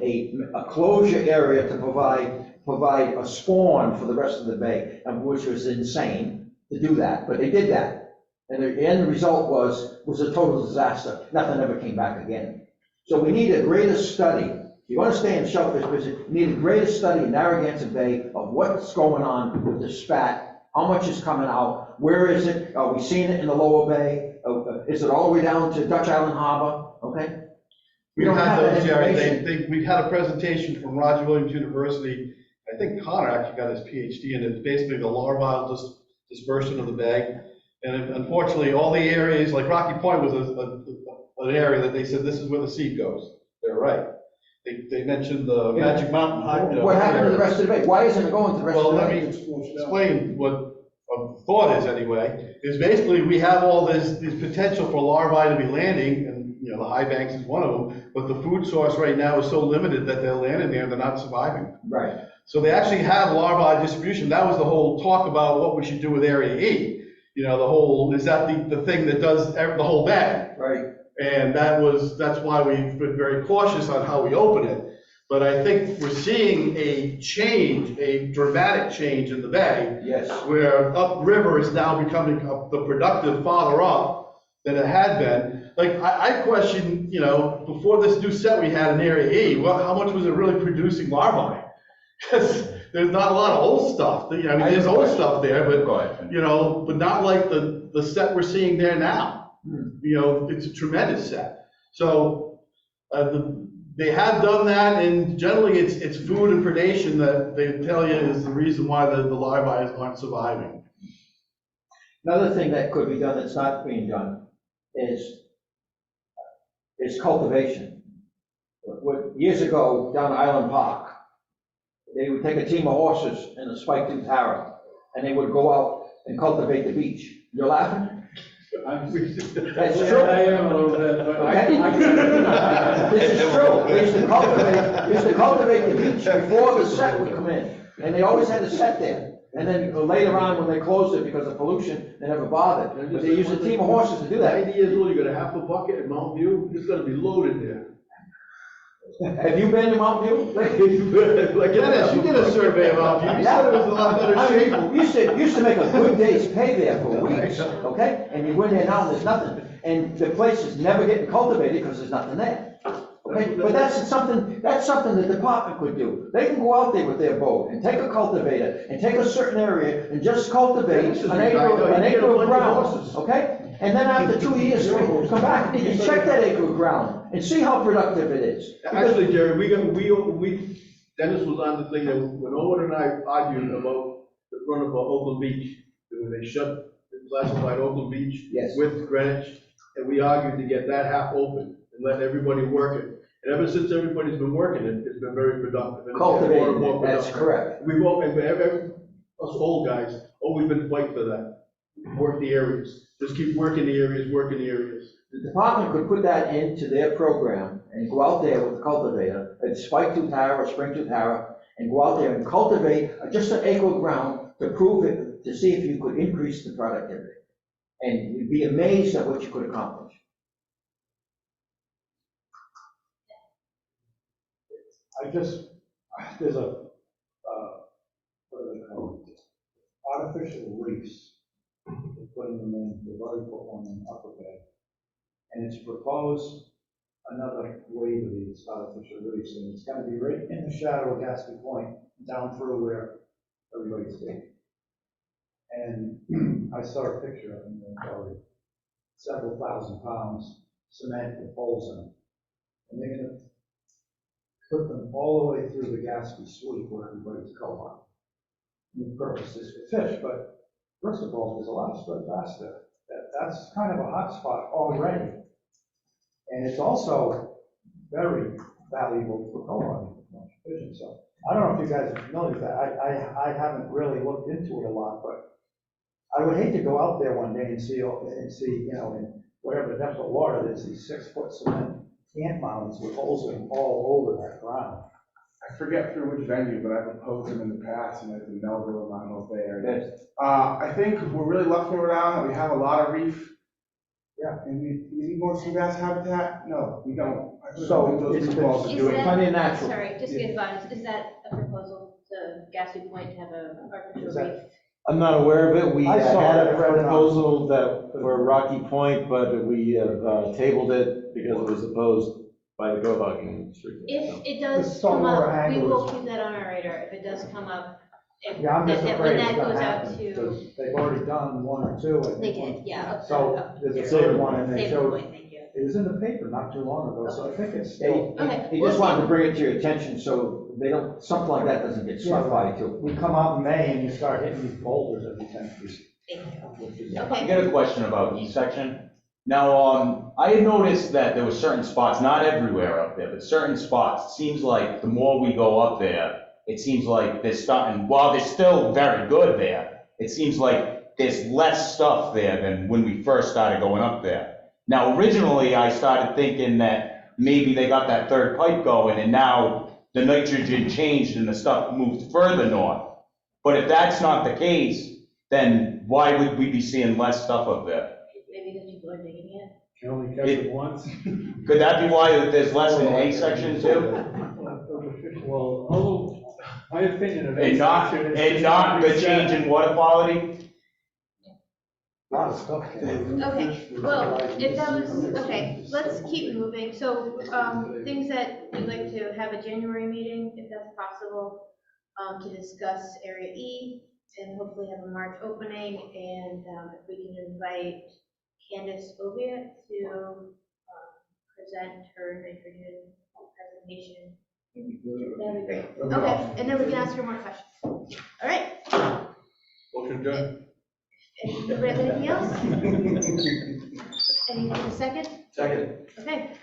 a closure area to provide a spawn for the rest of the bay, which was insane to do that, but they did that. And the end result was a total disaster. Nothing ever came back again. So we need a greater study. If you want to stay in shellfish business, you need a greater study in Narragansett Bay of what's going on with the spat, how much is coming out, where is it, are we seeing it in the lower bay? Is it all the way down to Dutch Island Harbor, okay? We don't had have that those, Jerry, information. we had a presentation from Roger Williams University. I think Connor actually got his PhD in it. It's basically the larval dispersion of the bay. And unfortunately, all the areas, like Rocky Point was an area that they said, this is where the seed goes. They're right. They mentioned the Magic Mountain High. What happened to the rest of the bay? Why isn't it going to the rest of Well, the let bay? me explain what a thought is anyway, is basically we have all this potential for larvae to be landing, and you know, the high banks is one of them, but the food source right now is so limited that they're landing there, they're not surviving. Right. So they actually have larvae distribution. That was the whole talk about what we should do with Area E. You know, the whole, is that the thing that does the whole bag? Right. And that's why we've been very cautious on how we open it. But I think we're seeing a change, a dramatic change in the bay. Yes. Where upriver is now becoming the productive farther up than it had been. Like, I question, you know, before this new set we had in Area E, well, how much was it really producing larvae? Because there's not a lot of old stuff. I mean, there's old stuff there, but, you know, but not like the set we're seeing there now. You know, it's a tremendous set. So they have done that, and generally it's food and predation that they tell you is the reason why the larvae aren't surviving. Another thing that could be done that's not being done is cultivation. Years ago, down Island Park, they would take a team of horses and a spike-tooth harrow, and they would go out and cultivate the beach. You're laughing? That's true. I am a little bit, but This is true. They used to cultivate the beach before the set would come in, and they always had a set there. And then later on, when they closed it because of pollution, they never bothered. But they used a team of horses to do that. 90 years old, you got a half a bucket at Mount View, it's gonna be loaded there. Have you been to Mount View? Like, Dennis, you did a survey of Mount View. You said it was a lot better shape. Used to make a good day's pay there for weeks, okay? And you went there now, and there's nothing. And the place is never getting cultivated because there's nothing there. Okay? But that's something the department could do. They can go out there with their boat and take a cultivator and take a certain area and just cultivate an acre of ground, okay? And then after 2 years, come back and check that acre of ground and see how productive it is. Actually, Jerry, Dennis was on the thing that when Owen and I argued about the front of Oakland Beach, when they classified Oakland Beach with Greenwich, and we argued to get that half open and let everybody work it. And ever since everybody's been working it, it's been very productive. And Cultivated, that's correct. We've all, us old guys, always been fighting for that. Work the areas, just keep working the areas, working the areas. The department could put that into their program and go out there with a cultivator, a spike-tooth harrow or spring-tooth harrow, and go out there and cultivate just an acre of ground to prove it, to see if you could increase the productivity. And you'd be amazed at what you could accomplish. There's a, what do they call it? Artificial reefs. They're putting them in, they've already put one in Upper Bay. And it's proposed another wave of these artificial reefs, and it's gonna be right in the shadow of Gatsby Point, down through where everybody's staying. And I saw a picture of them, probably several thousand pounds cement with holes in them. And they're gonna put them all the way through the Gatsby Sweep where everybody's co-op. The purpose is for fish, but first of all, there's a lot of stuff bass there. That's kind of a hot spot already. And it's also very valuable for co-oping fishing. So I don't know if you guys are familiar with that. I haven't really looked into it a lot, but I would hate to go out there one day and see, you know, in whatever depth of water, there's these 6-foot cement ant mounds with holes in them all over that ground. I forget through which venue, but I've proposed them in the past, and it's in Melville, Mount Hope Bay area. Yes. I think we're really lucky around that we have a lot of reef. Yeah. And we need more sea bass habitat? No, we don't. I really So think those it's proposals Is are doing that- plenty of natural. Sorry, just to get advice, is that a proposal to Gatsby Point to have an artificial reef? I'm not aware of it. We I saw had it, a I read it on- proposal that for Rocky Point, but we have tabled it because it was opposed by the goat hogging industry. If it The does come stormwater up, we will anglers. keep that on our radar. If it does come up, if, Yeah, I'm just that- afraid when it's that gonna goes out happen, to, because they've already done one or two. I they think. did, yeah. So there's a Save third it. one, and they Save the showed, point, thank you. it was in the paper not too long ago, so I think it's They, still. Okay, he we'll just wanted see. to bring it to your attention so they don't, something like that doesn't get swept by too. We come out in May and you start hitting these boulders every 10 feet. Thank you. which is- I Okay, got a question about E-section. Now, I had noticed that there were certain spots, not everywhere up there, but certain spots, it seems like the more we go up there, it seems like they're starting, while they're still very good there, it seems like there's less stuff there than when we first started going up there. Now, originally, I started thinking that maybe they got that third pipe going, and now the nitrogen changed and the stuff moved further north. But if that's not the case, then why would we be seeing less stuff up there? maybe because people are digging it. You only catch it once. Could that be why there's less in A section too? Well, although, my opinion of A And not, section is. and not the change in water quality? Lot of stuff. Okay, well, if that was, okay, let's keep moving. So, things that we'd like to have a January meeting, if that's possible, to discuss Area E, and hopefully have a March opening, and if we can invite Candace Oviatt to present her nitrogen presentation. That'd be great. Okay, and then we can ask her more questions. All right. Motion done. Anybody have anything else? Anything in a second? Second. Okay.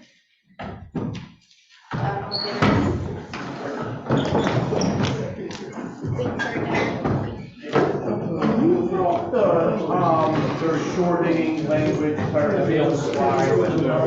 The shorting language, clarification slide,